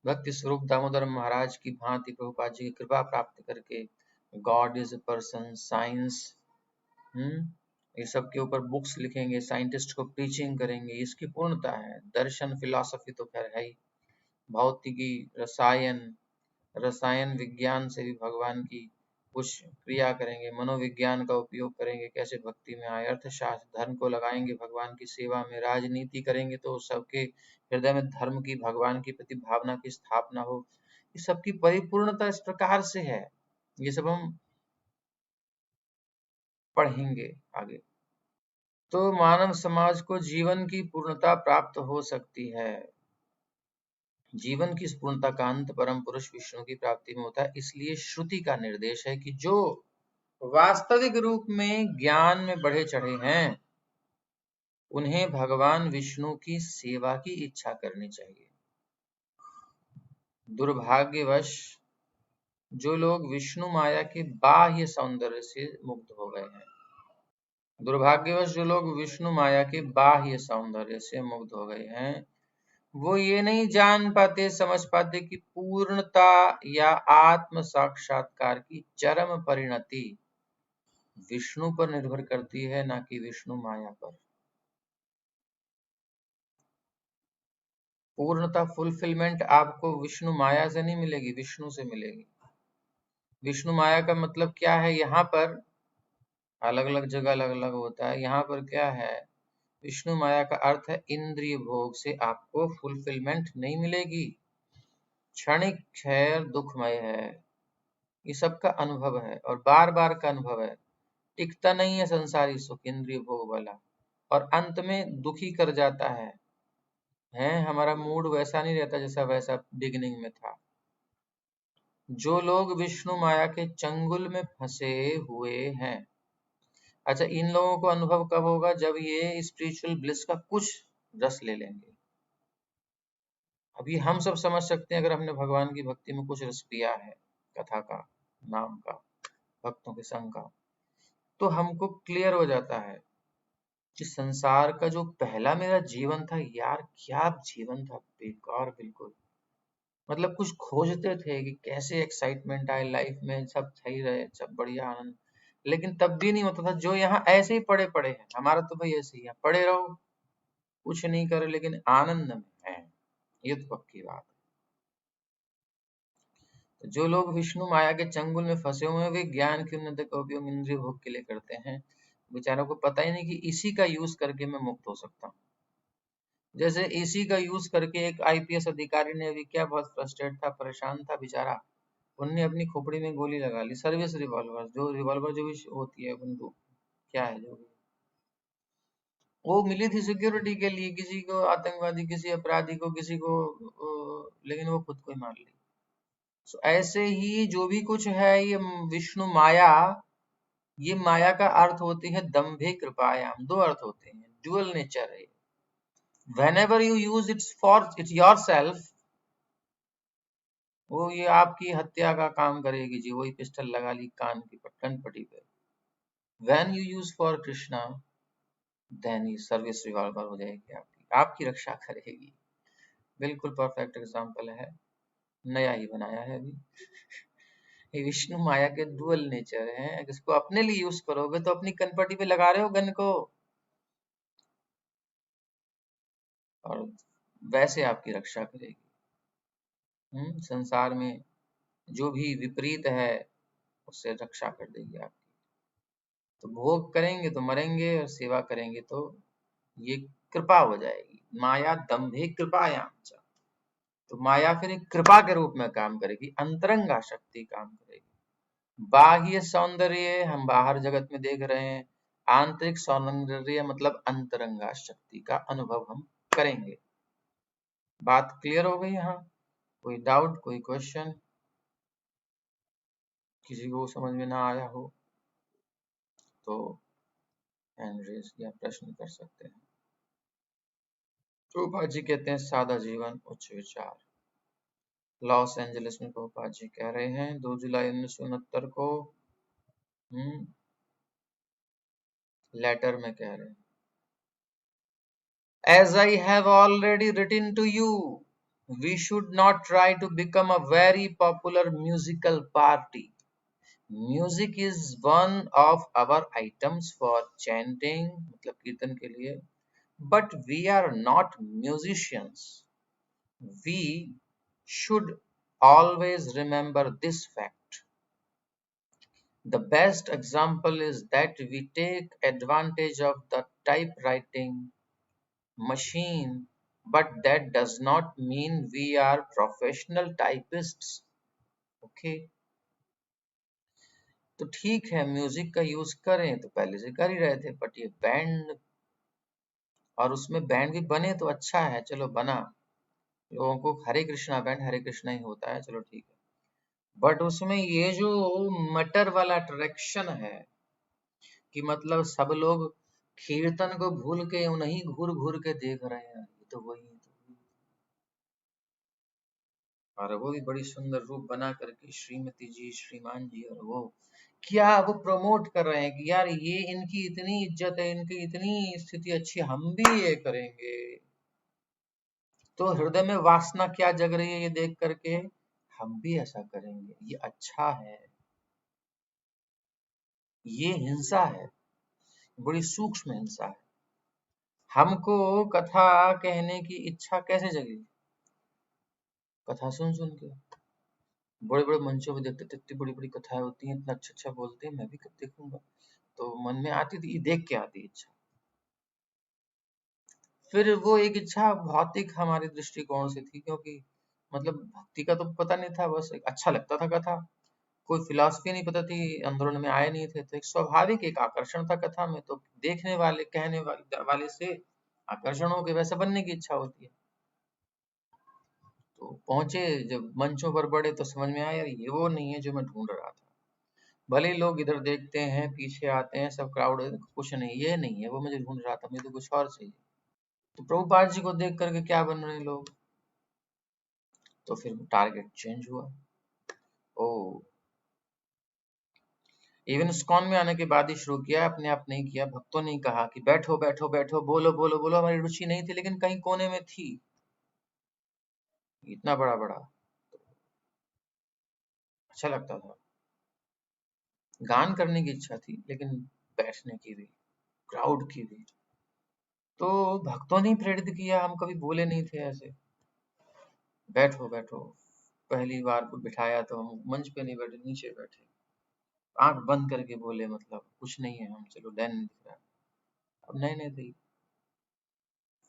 भक्ति स्वरूप दामोदर महाराज की भांति प्रभुपाद जी की कृपा प्राप्त करके God is a person, science, ये सब के ऊपर बुक्स लिखेंगे, साइंटिस्ट को प्रीचिंग करेंगे, इसकी पूर्णता है। दर्शन फिलॉसफी तो खैर है ही, भौतिकी, रसायन, रसायन विज्ञान से भी भगवान की कुछ क्रिया करेंगे, मनोविज्ञान का उपयोग करेंगे कैसे भक्ति में आए, अर्थशास्त्र, धर्म को लगाएंगे भगवान की सेवा में, राजनीति करेंगे तो सबके हृदय में धर्म की, भगवान के प्रति भावना की स्थापना हो, इस सबकी परिपूर्णता इस प्रकार से है। ये सब हम पढ़ेंगे आगे। तो मानव समाज को जीवन की पूर्णता प्राप्त हो सकती है। जीवन की इस पूर्णता का अंत परम पुरुष विष्णु की प्राप्ति में होता है। इसलिए श्रुति का निर्देश है कि जो वास्तविक रूप में ज्ञान में बढ़े चढ़े हैं, उन्हें भगवान विष्णु की सेवा की इच्छा करनी चाहिए। दुर्भाग्यवश जो लोग विष्णु माया के बाह्य सौंदर्य से मुक्त हो गए हैं, दुर्भाग्यवश जो लोग विष्णु माया के बाह्य सौंदर्य से मुक्त हो गए हैं, वो ये नहीं जान पाते, समझ पाते कि पूर्णता या आत्म साक्षात्कार की चरम परिणति विष्णु पर निर्भर करती है, ना कि विष्णु माया पर। पूर्णता, फुलफिलमेंट आपको विष्णु माया से नहीं मिलेगी, विष्णु से मिलेगी। विष्णु माया का मतलब क्या है? यहाँ पर अलग अलग जगह अलग अलग होता है। यहाँ पर क्या है? विष्णु माया का अर्थ है इंद्रिय भोग से आपको फुलफिलमेंट नहीं मिलेगी, क्षणिक है, दुखमय है, ये सबका अनुभव है और बार बार का अनुभव है। टिकता नहीं है संसारी सुख इंद्रिय भोग वाला, और अंत में दुखी कर जाता है। हमारा मूड वैसा नहीं रहता जैसा वैसा बिगिनिंग में था। जो लोग विष्णु माया के चंगुल में फंसे हुए हैं, अच्छा, इन लोगों को अनुभव कब होगा? जब ये स्पिरिचुअल ब्लिस का कुछ रस ले लेंगे। अभी हम सब समझ सकते हैं, अगर हमने भगवान की भक्ति में कुछ रस पिया है, कथा का, नाम का, भक्तों के संग का, तो हमको क्लियर हो जाता है कि संसार का जो पहला मेरा जीवन था, यार क्या जीवन था, बेकार बिल्कुल। मतलब कुछ खोजते थे कि कैसे एक्साइटमेंट आए लाइफ में, सब सही रहे, सब बढ़िया आनंद, लेकिन तब भी नहीं होता था। जो यहाँ ऐसे ही पड़े पड़े हैं, हमारा तो भाई ऐसे ही है, पड़े रहो, कुछ नहीं करे, लेकिन आनंद में है, ये तो पक्की बात है। तो जो लोग विष्णु माया के चंगुल में फंसे हुए हैं, वे ज्ञान की उन्नति का उपयोग इंद्रिय भोग के लिए करते हैं। बेचारों को पता ही नहीं कि इसी का यूज करके मैं मुक्त हो सकता हूँ। जैसे इसी का यूज करके एक आईपीएस अधिकारी ने अभी क्या, बहुत फ्रस्ट्रेट था, परेशान था बेचारा, उनने अपनी खोपड़ी में गोली लगा ली, सर्विस रिवॉल्वर, जो रिवॉल्वर जो भी होती है, बंदूक, क्या है जो भी, वो मिली थी सिक्योरिटी के लिए, किसी को आतंकवादी, किसी अपराधी को, किसी को, लेकिन वो खुद को ही मार ली। So, ऐसे ही जो भी कुछ है ये विष्णु माया, ये माया का अर्थ होती है दंभे कृपायाम, दो अर्थ होते हैं, ड्यूअल नेचर है। whenever you use it for it yourself, वो ये आपकी हत्या का काम करेगी जी, वही पिस्टल लगा ली कान की कनपटी पे। when you use for Krishna, then ये सर्विस रिवॉल्वर हो जाएगी, आपकी रक्षा करेगी। बिल्कुल परफेक्ट एग्जांपल है, नया ही बनाया है अभी। ये विष्णु माया के डुअल नेचर है, इसको अपने लिए यूज करोगे तो अपनी कनपटी पे लगा रहे हो गन को, और वैसे आपकी रक्षा करेगी। संसार में जो भी विपरीत है उससे रक्षा कर देगी आपकी। तो भोग करेंगे तो मरेंगे, और सेवा करेंगे तो ये कृपा हो जाएगी। माया दंभे कृपायाम च, तो माया फिर एक कृपा के रूप में काम करेगी, अंतरंगा शक्ति काम करेगी। बाह्य सौंदर्य हम बाहर जगत में देख रहे हैं, आंतरिक सौंदर्य मतलब अंतरंगा शक्ति का अनुभव हम करेंगे। बात क्लियर हो गई? यहाँ कोई डाउट, कोई क्वेश्चन? किसी को समझ में ना आया हो तो हैंड रेज या प्रश्न कर सकते हैं। प्रभुपाद जी कहते हैं सादा जीवन उच्च विचार। लॉस एंजलिस में प्रभुपाद जी कह रहे हैं 2 जुलाई 1969 को लेटर में कह रहे हैं, As I have already written to you, we should not try to become a very popular musical party. Music is one of our items for chanting, मतलब कीर्तन के लिए, but we are not musicians. We should always remember this fact. The best example is that we take advantage of the typewriting machine but that does not mean we are professional typists. Okay, तो ठीक है music का use करें तो पहले से कर ही रहे थे, बट ये बैंड और उसमें बैंड भी बने तो अच्छा है, चलो बना, लोगों को हरे कृष्णा बैंड हरे कृष्णा ही होता है, चलो ठीक है, बट उसमें ये जो मटर वाला अट्रैक्शन है कि मतलब सब लोग कीर्तन को भूल के उन्हीं घूर घूर के देख रहे हैं, ये तो वही और वो भी बड़ी सुंदर रूप बना करके श्रीमती जी श्रीमान जी, और वो क्या वो प्रमोट कर रहे हैं कि यार ये इनकी इतनी इज्जत है, इनकी इतनी स्थिति अच्छी, हम भी ये करेंगे। तो हृदय में वासना क्या जग रही है ये देख करके, हम भी ऐसा करेंगे, ये अच्छा है, ये हिंसा है, बड़ी सूक्ष्म हिंसा है। हमको कथा कहने की इच्छा कैसे जगी, कथा सुन सुन के, बड़े बड़े मंचों में देखते थे, इतनी बड़ी बड़ी कथाएं होती हैं, इतना अच्छा अच्छा बोलते हैं, मैं भी कब देखूंगा, तो मन में आती थी, देख के आती इच्छा। फिर वो एक इच्छा भौतिक हमारे दृष्टिकोण से थी, क्योंकि मतलब भक्ति का तो पता नहीं था, बस एक अच्छा लगता था कथा, कोई फिलॉसफी नहीं पता थी, अंदरूनी में आए नहीं थे, तो एक स्वाभाविक एक आकर्षण था कथा में, तो देखने वाले कहने वाले से आकर्षण हो के वैसा बनने की इच्छा होती है। तो पहुंचे जब मंचों पर बड़े तो समझ में आया यार ये वो नहीं है जो मैं ढूंढ रहा था, भले ही लोग इधर देखते हैं पीछे आते हैं सब क्राउड, कुछ नहीं, ये नहीं है वो मुझे ढूंढ रहा था, मुझे तो कुछ और चाहिए। तो प्रभुपाद जी को देख करके क्या बन रहे हैं लोग, तो फिर टारगेट चेंज हुआ। ओ इवन इस्कॉन में आने के बाद ही शुरू किया, अपने आप नहीं किया, भक्तों ने कहा कि बैठो बैठो बैठो, बोलो बोलो बोलो, हमारी रुचि नहीं थी लेकिन कहीं कोने में थी, इतना बड़ा बड़ा अच्छा लगता था, गान करने की इच्छा थी लेकिन बैठने की भी, क्राउड की भी। तो भक्तों ने प्रेरित किया, हम कभी बोले नहीं थे ऐसे, बैठो बैठो, पहली बार को बिठाया तो हम मंच पे नहीं बैठे, नीचे बैठे, आंख बंद करके बोले मतलब कुछ नहीं है, हम चलो डैन नहीं दिख रहा, अब नए नए थे।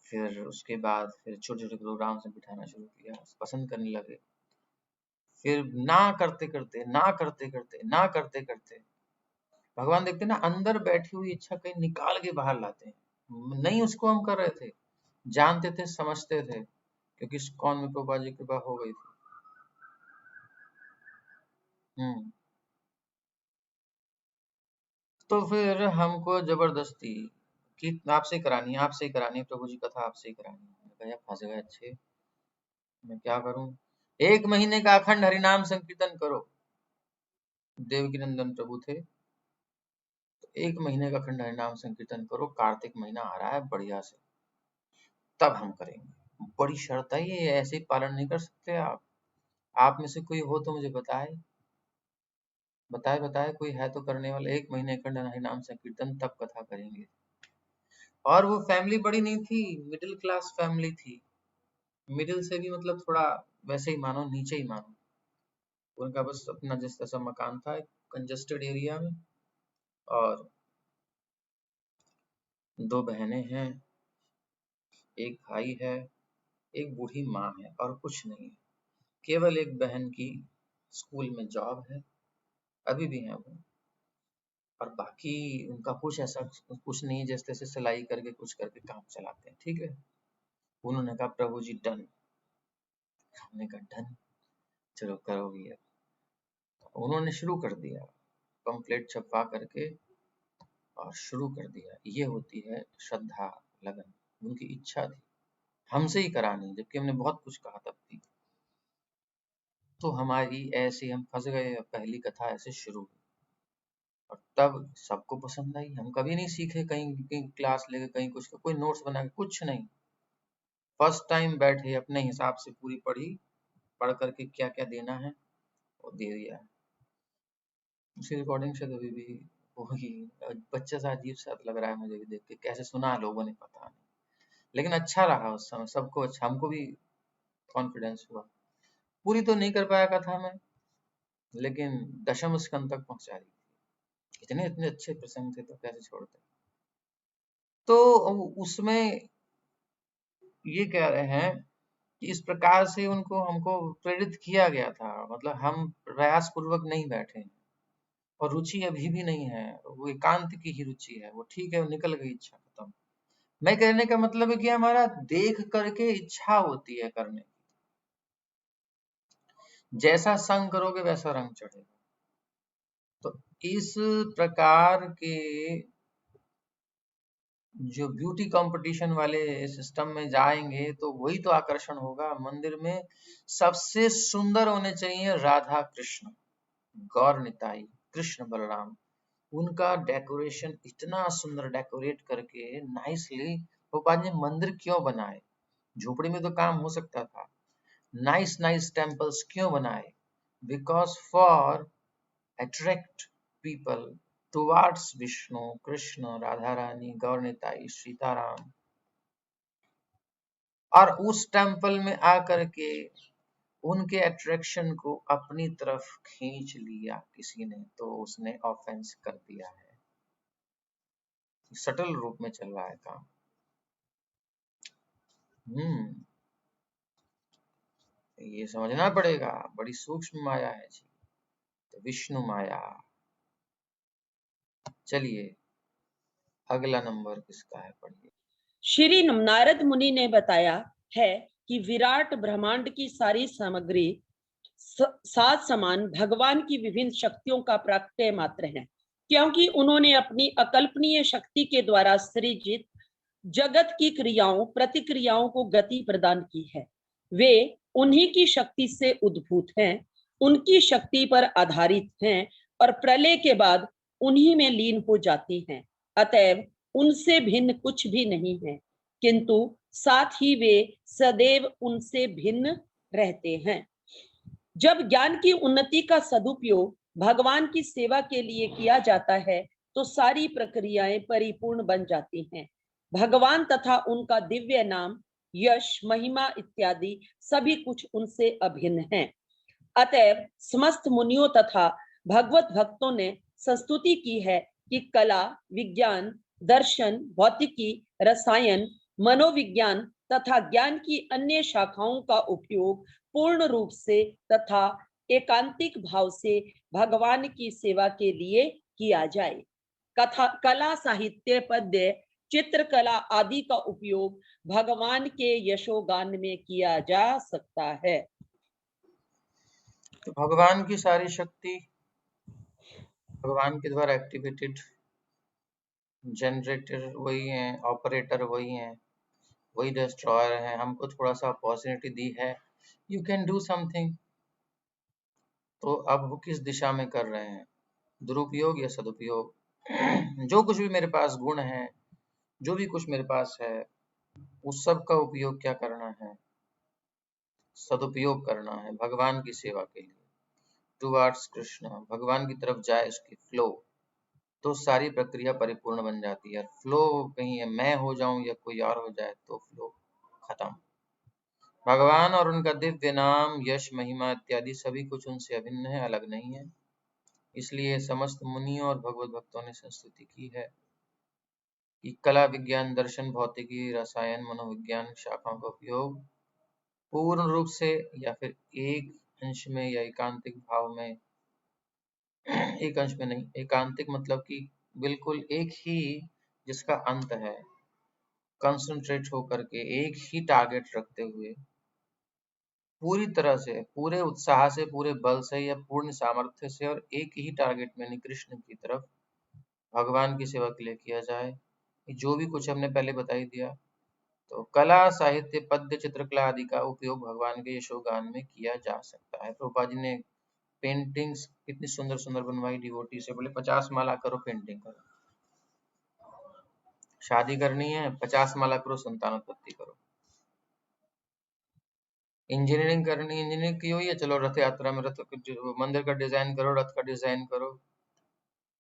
फिर उसके बाद फिर छोटे छोटे प्रोग्राम से बिठाना शुरू किया, पसंद करने लगे, फिर ना करते करते ना करते करते ना करते करते भगवान देखते ना अंदर बैठी हुई इच्छा कहीं निकाल के बाहर लाते हैं, नहीं उसको हम कर रहे थे, जानते थे समझते थे, क्योंकि कौन में कृपा जी कृपा हो गई थी। तो फिर हमको जबरदस्ती कि आपसे करानी है, आपसे ही करानी है प्रभु जी कथा, आपसे ही करानी है, मैंने कहा यार फंस गए अच्छे, मैं क्या करूं, 1 महीने का अखंड हरिनाम संकीर्तन करो, देवकी नंदन प्रभु थे, तो 1 महीने का अखंड हरिनाम संकीर्तन करो, कार्तिक महीना आ रहा है बढ़िया से, तब हम करेंगे, बड़ी शर्त है ये, ऐसे ही पालन नहीं कर सकते आप में से कोई हो तो मुझे बताए, बताए बताए कोई है तो करने वाला, 1 महीने अखंड हरिनाम संकीर्तन तब कथा करेंगे। और वो फैमिली बड़ी नहीं थी, मिडिल क्लास फैमिली थी, मिडिल से भी मतलब थोड़ा वैसे ही मानो, नीचे ही मानो, उनका बस अपना जिस जैसा मकान था कंजस्टेड एरिया में, और 2 बहनें हैं, एक भाई है, एक बूढ़ी माँ है, और कुछ नहीं है, केवल एक बहन की स्कूल में जॉब है, अभी भी है वो, और बाकी उनका कुछ ऐसा कुछ नहीं, जैसे तैसे सिलाई करके कुछ करके काम चलाते हैं, ठीक है। उन्होंने कहा प्रभु जी डन, हमने कहा डन, चलो करो भैया, उन्होंने शुरू कर दिया, पंपलेट छपवा करके और शुरू कर दिया, ये होती है श्रद्धा, लगन, उनकी इच्छा थी हमसे ही करानी, जबकि हमने बहुत कुछ कहा तब भी, तो हमारी ऐसे हम फंस गए, पहली कथा ऐसे शुरू हुई, और तब सबको पसंद आई, हम कभी नहीं सीखे कहीं कहीं क्लास लेके, कहीं कुछ कोई नोट्स बना के, कुछ नहीं, फर्स्ट टाइम बैठे अपने हिसाब से पूरी पढ़ी, पढ़ करके क्या क्या देना है वो दे दिया, उसी रिकॉर्डिंग से कभी भी वही बच्चा सा अजीब सा लग रहा है मुझे भी देख के, कैसे सुना लोगों ने पता नहीं, लेकिन अच्छा रहा उस समय, सबको अच्छा, हमको भी कॉन्फिडेंस हुआ, पूरी तो नहीं कर पाया कथा में, लेकिन दशम स्कंद तक पहुंचा दी, इतने इतने अच्छे प्रसंग थे तो कैसे छोड़ते। तो उसमें ये कह रहे हैं कि इस प्रकार से उनको हमको प्रेरित किया गया था, मतलब हम प्रयास पूर्वक नहीं बैठे हैं और रुचि अभी भी नहीं है, वो एकांत की ही रुचि है, वो ठीक है, वो निकल गई इच्छा खत्म। मैं कहने का मतलब है कि हमारा देख करके इच्छा होती है करने की, जैसा संग करोगे वैसा रंग चढ़ेगा। तो इस प्रकार के जो ब्यूटी कंपटीशन वाले सिस्टम में जाएंगे तो वही तो आकर्षण होगा। मंदिर में सबसे सुंदर होने चाहिए राधा कृष्ण, गौर निताई, कृष्ण बलराम। उनका डेकोरेशन इतना सुंदर डेकोरेट करके नाइसली, गोपाल जी मंदिर क्यों बनाए? झोपड़ी में तो काम हो सकता था। नाइस नाइस टेम्पल्स क्यों बनाए? Because for attract people towards Vishnu, Krishna, Radha Rani, Gaur Nitai, Sitaram. और उस टेम्पल में आकर के उनके अट्रैक्शन को अपनी तरफ खींच लिया किसी ने, तो उसने ऑफेंस कर दिया है। सटल रूप में चल रहा है काम। ये समझना पड़ेगा, बड़ी सूक्ष्म माया है जी, तो विष्णु माया। चलिए अगला नंबर किसका है, पढ़िए। श्री नारद मुनि ने बताया है कि विराट ब्रह्मांड की सारी सामग्री सात समान भगवान की विभिन्न शक्तियों का प्रत्यय मात्र है, क्योंकि उन्होंने अपनी अकल्पनीय शक्ति के द्वारा सृजित जगत की क्रियाओं प्रतिक्रियाओं को गति प्रदान की है। वे उन्हीं की शक्ति से उद्भूत हैं, उनकी शक्ति पर आधारित हैं और प्रलय के बाद उन्हीं में लीन हो जाती हैं। अतएव उनसे भिन्न कुछ भी नहीं है, किंतु साथ ही वे सदैव उनसे भिन्न रहते हैं। जब ज्ञान की उन्नति का सदुपयोग भगवान की सेवा के लिए किया जाता है तो सारी प्रक्रियाएं परिपूर्ण बन जाती हैं। भगवान तथा उनका दिव्य नाम, यश, महिमा इत्यादि सभी कुछ उनसे अभिन्न हैं। अतएव समस्त मुनियों तथा भगवत भक्तों ने संस्तुति की है कि कला, विज्ञान, दर्शन, भौतिकी, रसायन, मनोविज्ञान तथा ज्ञान की अन्य शाखाओं का उपयोग पूर्ण रूप से तथा एकांतिक भाव से भगवान की सेवा के लिए किया जाए। कला, साहित्य, पद्य, चित्रकला आदि का उपयोग भगवान के यशोगान में किया जा सकता है। तो भगवान की सारी शक्ति भगवान के द्वारा एक्टिवेटेड, जनरेटर वही है, ऑपरेटर वही है, वही डिस्ट्रॉयर है। हमको थोड़ा सा अपॉर्चुनिटी दी है, यू कैन डू समथिंग। तो अब वो किस दिशा में कर रहे हैं, दुरुपयोग या सदुपयोग? जो कुछ भी मेरे पास गुण है, जो भी कुछ मेरे पास है, उस सब का उपयोग क्या करना है? सदुपयोग करना है भगवान की सेवा के लिए, टुवर्ड्स कृष्ण, भगवान की तरफ जाए उसकी फ्लो, तो सारी प्रक्रिया परिपूर्ण बन जाती है। फ्लो कहीं मैं हो जाऊं या कोई और हो जाए तो फ्लो खत्म। भगवान और उनका दिव्य नाम, यश, महिमा इत्यादि सभी कुछ उनसे अभिन्न है, अलग नहीं है। इसलिए समस्त मुनियों और भगवत भक्तों ने संस्तुति की है कि कला, विज्ञान, दर्शन, भौतिकी, रसायन, मनोविज्ञान शाखाओं का उपयोग पूर्ण रूप से या फिर एक अंश में या एकांतिक भाव में, एक अंश में नहीं, एकांतिक मतलब कि बिल्कुल एक ही जिसका अंत है, कंसंट्रेट होकर के एक ही टारगेट रखते हुए पूरी तरह से, पूरे उत्साह से, पूरे बल से या पूर्ण सामर्थ्य से और एक ही टारगेट में कृष्ण की तरफ भगवान की सेवा के लिए किया जाए। जो भी कुछ हमने पहले बता ही दिया। तो कला, साहित्य, पद्य, चित्रकला आदि का उपयोग भगवान के यशोगान में किया जा सकता है। प्रभुपाद जी ने पेंटिंग्स कितनी सुंदर सुंदर बनवाई, डिवोटी से बोले 50 माला करो, पेंटिंग करो। शादी करनी है 50 माला करो, संतानोत्पत्ति करो। इंजीनियरिंग करनी, इंजीनियरिंग की हुई है, चलो रथ यात्रा में रथ मंदिर का डिजाइन करो, रथ का डिजाइन करो।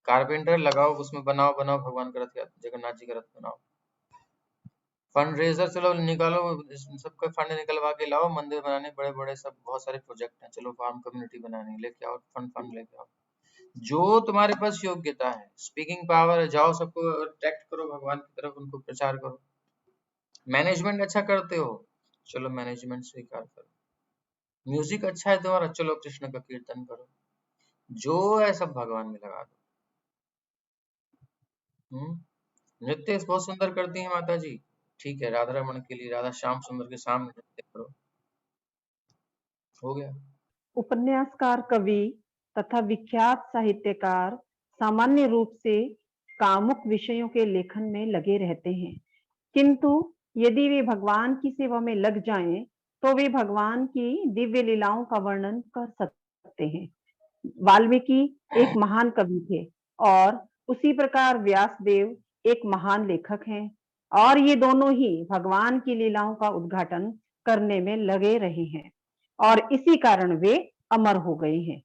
कारपेंटर लगाओ, उसमें बनाओ भगवान का रथ, जगन्नाथ जी का रथ बनाओ। फंड रेजर चलो निकालो, सबका फंड निकलवा के लाओ, मंदिर बनाने बड़े बड़े सब बहुत सारे प्रोजेक्ट हैं, चलो फार्म कम्युनिटी बनाने लेके आओ, फंड लेके आओ। जो तुम्हारे पास योग्यता है, स्पीकिंग पावर है, जाओ सबको अट्रैक्ट करो भगवान की तरफ, उनको प्रचार करो। मैनेजमेंट अच्छा करते हो, चलो मैनेजमेंट स्वीकार करो। म्यूजिक अच्छा है तुम्हारा, चलो कृष्ण का कीर्तन करो। जो है सब भगवान में लगा दो। नृत्य बहुत सुंदर करती हैं माता जी, ठीक है, राधा रमन के लिए, राधा श्याम सुंदर के सामने नृत्य करो, हो गया। उपन्यासकार, कवि तथा विख्यात साहित्यकार सामान्य रूप से कामुक विषयों के लेखन में लगे रहते हैं, किंतु यदि वे भगवान की सेवा में लग जाएं, तो वे भगवान की दिव्य लीलाओं का वर्णन कर सकते हैं। वाल्मीकि एक महान कवि थे और उसी प्रकार व्यासदेव एक महान लेखक हैं, और ये दोनों ही भगवान की लीलाओं का उद्घाटन करने में लगे रहे हैं और इसी कारण वे अमर हो गए हैं।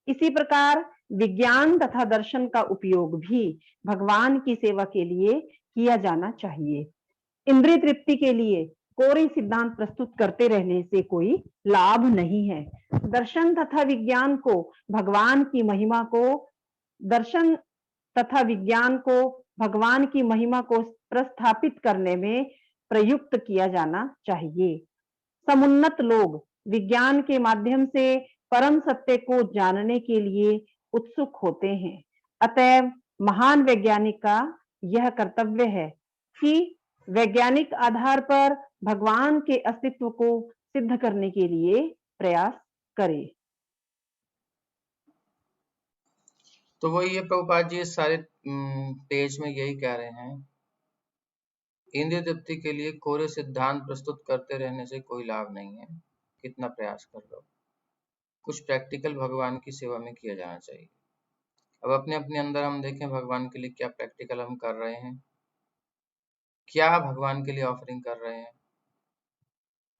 इसी प्रकार विज्ञान तथा दर्शन का उपयोग भी भगवान की सेवा के लिए किया जाना चाहिए। इंद्रिय तृप्ति के लिए कोरे सिद्धांत प्रस्तुत करते रहने से कोई लाभ नहीं है। दर्शन तथा विज्ञान को भगवान की महिमा को दर्शन तथा विज्ञान को भगवान की महिमा को प्रस्थापित करने में प्रयुक्त किया जाना चाहिए। समुन्नत लोग विज्ञान के माध्यम से परम सत्य को जानने के लिए उत्सुक होते हैं। अतएव महान वैज्ञानिक का यह कर्तव्य है कि वैज्ञानिक आधार पर भगवान के अस्तित्व को सिद्ध करने के लिए प्रयास करे। तो वही है प्रभुपाद जी, इस सारे पेज में यही कह रहे हैं, इंद्रिय तृप्ति के लिए कोरे सिद्धांत प्रस्तुत करते रहने से कोई लाभ नहीं है, कितना प्रयास कर लो, कुछ प्रैक्टिकल भगवान की सेवा में किया जाना चाहिए। अब अपने अपने अंदर हम देखें भगवान के लिए क्या प्रैक्टिकल हम कर रहे हैं, क्या भगवान के लिए ऑफरिंग कर रहे हैं,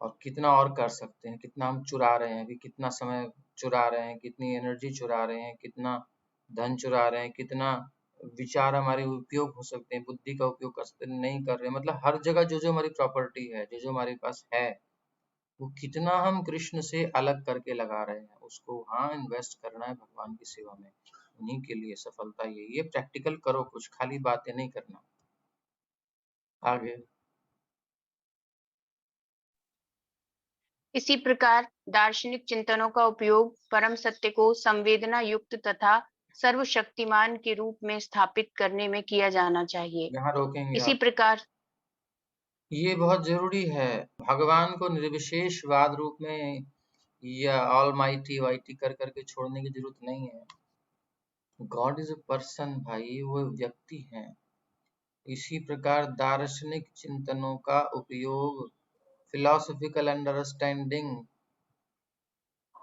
और कितना और कर सकते हैं, कितना हम चुरा रहे हैं, अभी कितना समय चुरा रहे हैं, कितनी एनर्जी चुरा रहे हैं, कितना धन चुरा रहे हैं, कितना विचार हमारे उपयोग हो सकते हैं, बुद्धि का उपयोग कर सकते हैं, नहीं कर रहे हैं। मतलब हर जगह जो जो हमारी प्रॉपर्टी है, जो जो हमारे पास है, वो कितना हम कृष्ण से अलग करके लगा रहे हैं, उसको हाँ इन्वेस्ट करना है भगवान की सेवा में, उन्हीं के लिए सफलता यही है। प्रैक्टिकल करो, कुछ खाली बातें नहीं करना। आगे इसी प्रकार दार्शनिक चिंतनों का उपयोग परम सत्य को संवेदना युक्त तथा सर्वशक्तिमान के रूप में स्थापित करने में किया जाना चाहिए। यहाँ रोकेंगे इसी आप, प्रकार ये बहुत जरूरी है। भगवान को निर्विशेषवाद रूप में या ऑलमाइटी वाइटी कर करके छोड़ने की जरूरत नहीं है। गॉड इज अ पर्सन भाई, वो व्यक्ति हैं। इसी प्रकार दार्शनिक चिंतनों का उपयोग, फिलोसॉफिकल अंडरस्टैंडिंग,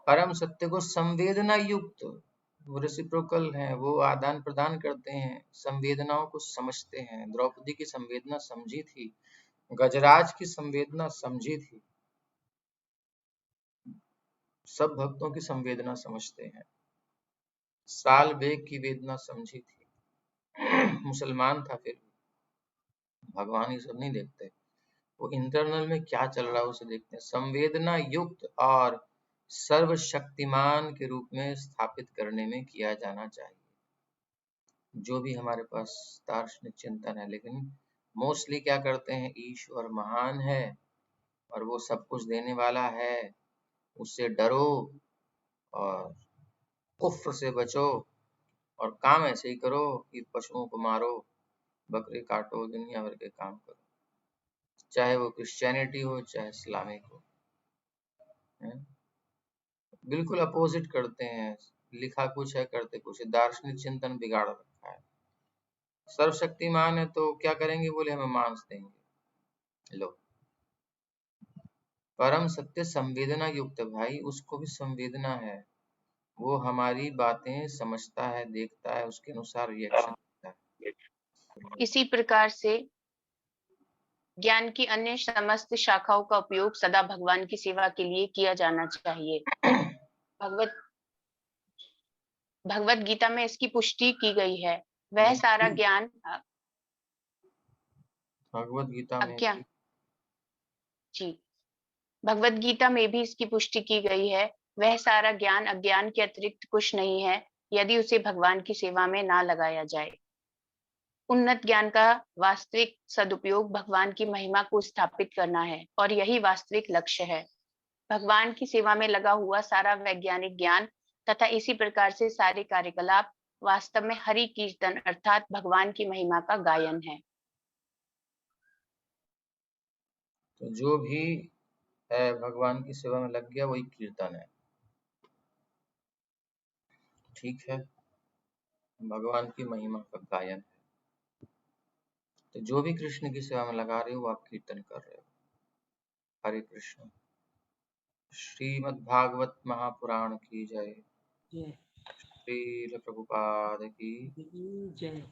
परम सत्य को संवेदना युक्त, वो रेसिप्रोकल है, वो आदान प्रदान करते हैं, संवेदनाओं को समझते हैं। द्रौपदी की संवेदना समझी थी, गजराज की संवेदना समझी थी, सब भक्तों की संवेदना समझते हैं। साल बेग की वेदना समझी थी, मुसलमान था फिर भी। भगवान ये सब नहीं देखते, वो इंटरनल में क्या चल रहा है उसे देखते हैं। संवेदना युक्त और सर्वशक्तिमान के रूप में स्थापित करने में किया जाना चाहिए जो भी हमारे पास दार्शनिक चिंतन है। लेकिन मोस्टली क्या करते हैं, ईश्वर महान है और वो सब कुछ देने वाला है, उससे डरो और कुफ्र से बचो, और काम ऐसे ही करो कि पशुओं को मारो, बकरे काटो, दुनिया भर के काम करो, चाहे वो क्रिश्चियनिटी हो चाहे इस्लामिक हो। बिल्कुल अपोजिट करते हैं, लिखा कुछ है करते कुछ है। दार्शनिक चिंतन बिगाड़ रखा है। सर्वशक्तिमान है तो क्या करेंगे, बोले हमें मांस देंगे। लो, परम सत्य संवेदना युक्त है भाई, उसको भी संवेदना है, वो हमारी बातें समझता है, देखता है, उसके अनुसार रिएक्शन देता है। इसी प्रकार से ज्ञान की अन्य समस्त शाखाओं का उपयोग सदा भगवान की सेवा के लिए किया जाना चाहिए। भगवत गीता में इसकी पुष्टि की गई है। वह सारा ज्ञान भगवत गीता में अज्ञान जी भगवत गीता में भी इसकी पुष्टि की गई है। वह सारा ज्ञान अज्ञान के अतिरिक्त कुछ नहीं है, यदि उसे भगवान की सेवा में ना लगाया जाए। उन्नत ज्ञान का वास्तविक सदुपयोग भगवान की महिमा को स्थापित करना है और यही वास्तविक लक्ष्य है। भगवान की सेवा में लगा हुआ सारा वैज्ञानिक ज्ञान तथा इसी प्रकार से सारे कार्यकलाप वास्तव में हरि कीर्तन अर्थात भगवान की महिमा का गायन है। तो जो भी है भगवान की सेवा में लग गया वही कीर्तन है। ठीक है, भगवान की महिमा का गायन है। तो जो भी कृष्ण की सेवा में लगा रहे हो आप कीर्तन कर रहे हो। हरे कृष्ण। श्रीमद् भागवत महापुराण की जय। जय श्रील प्रभुपाद की जय।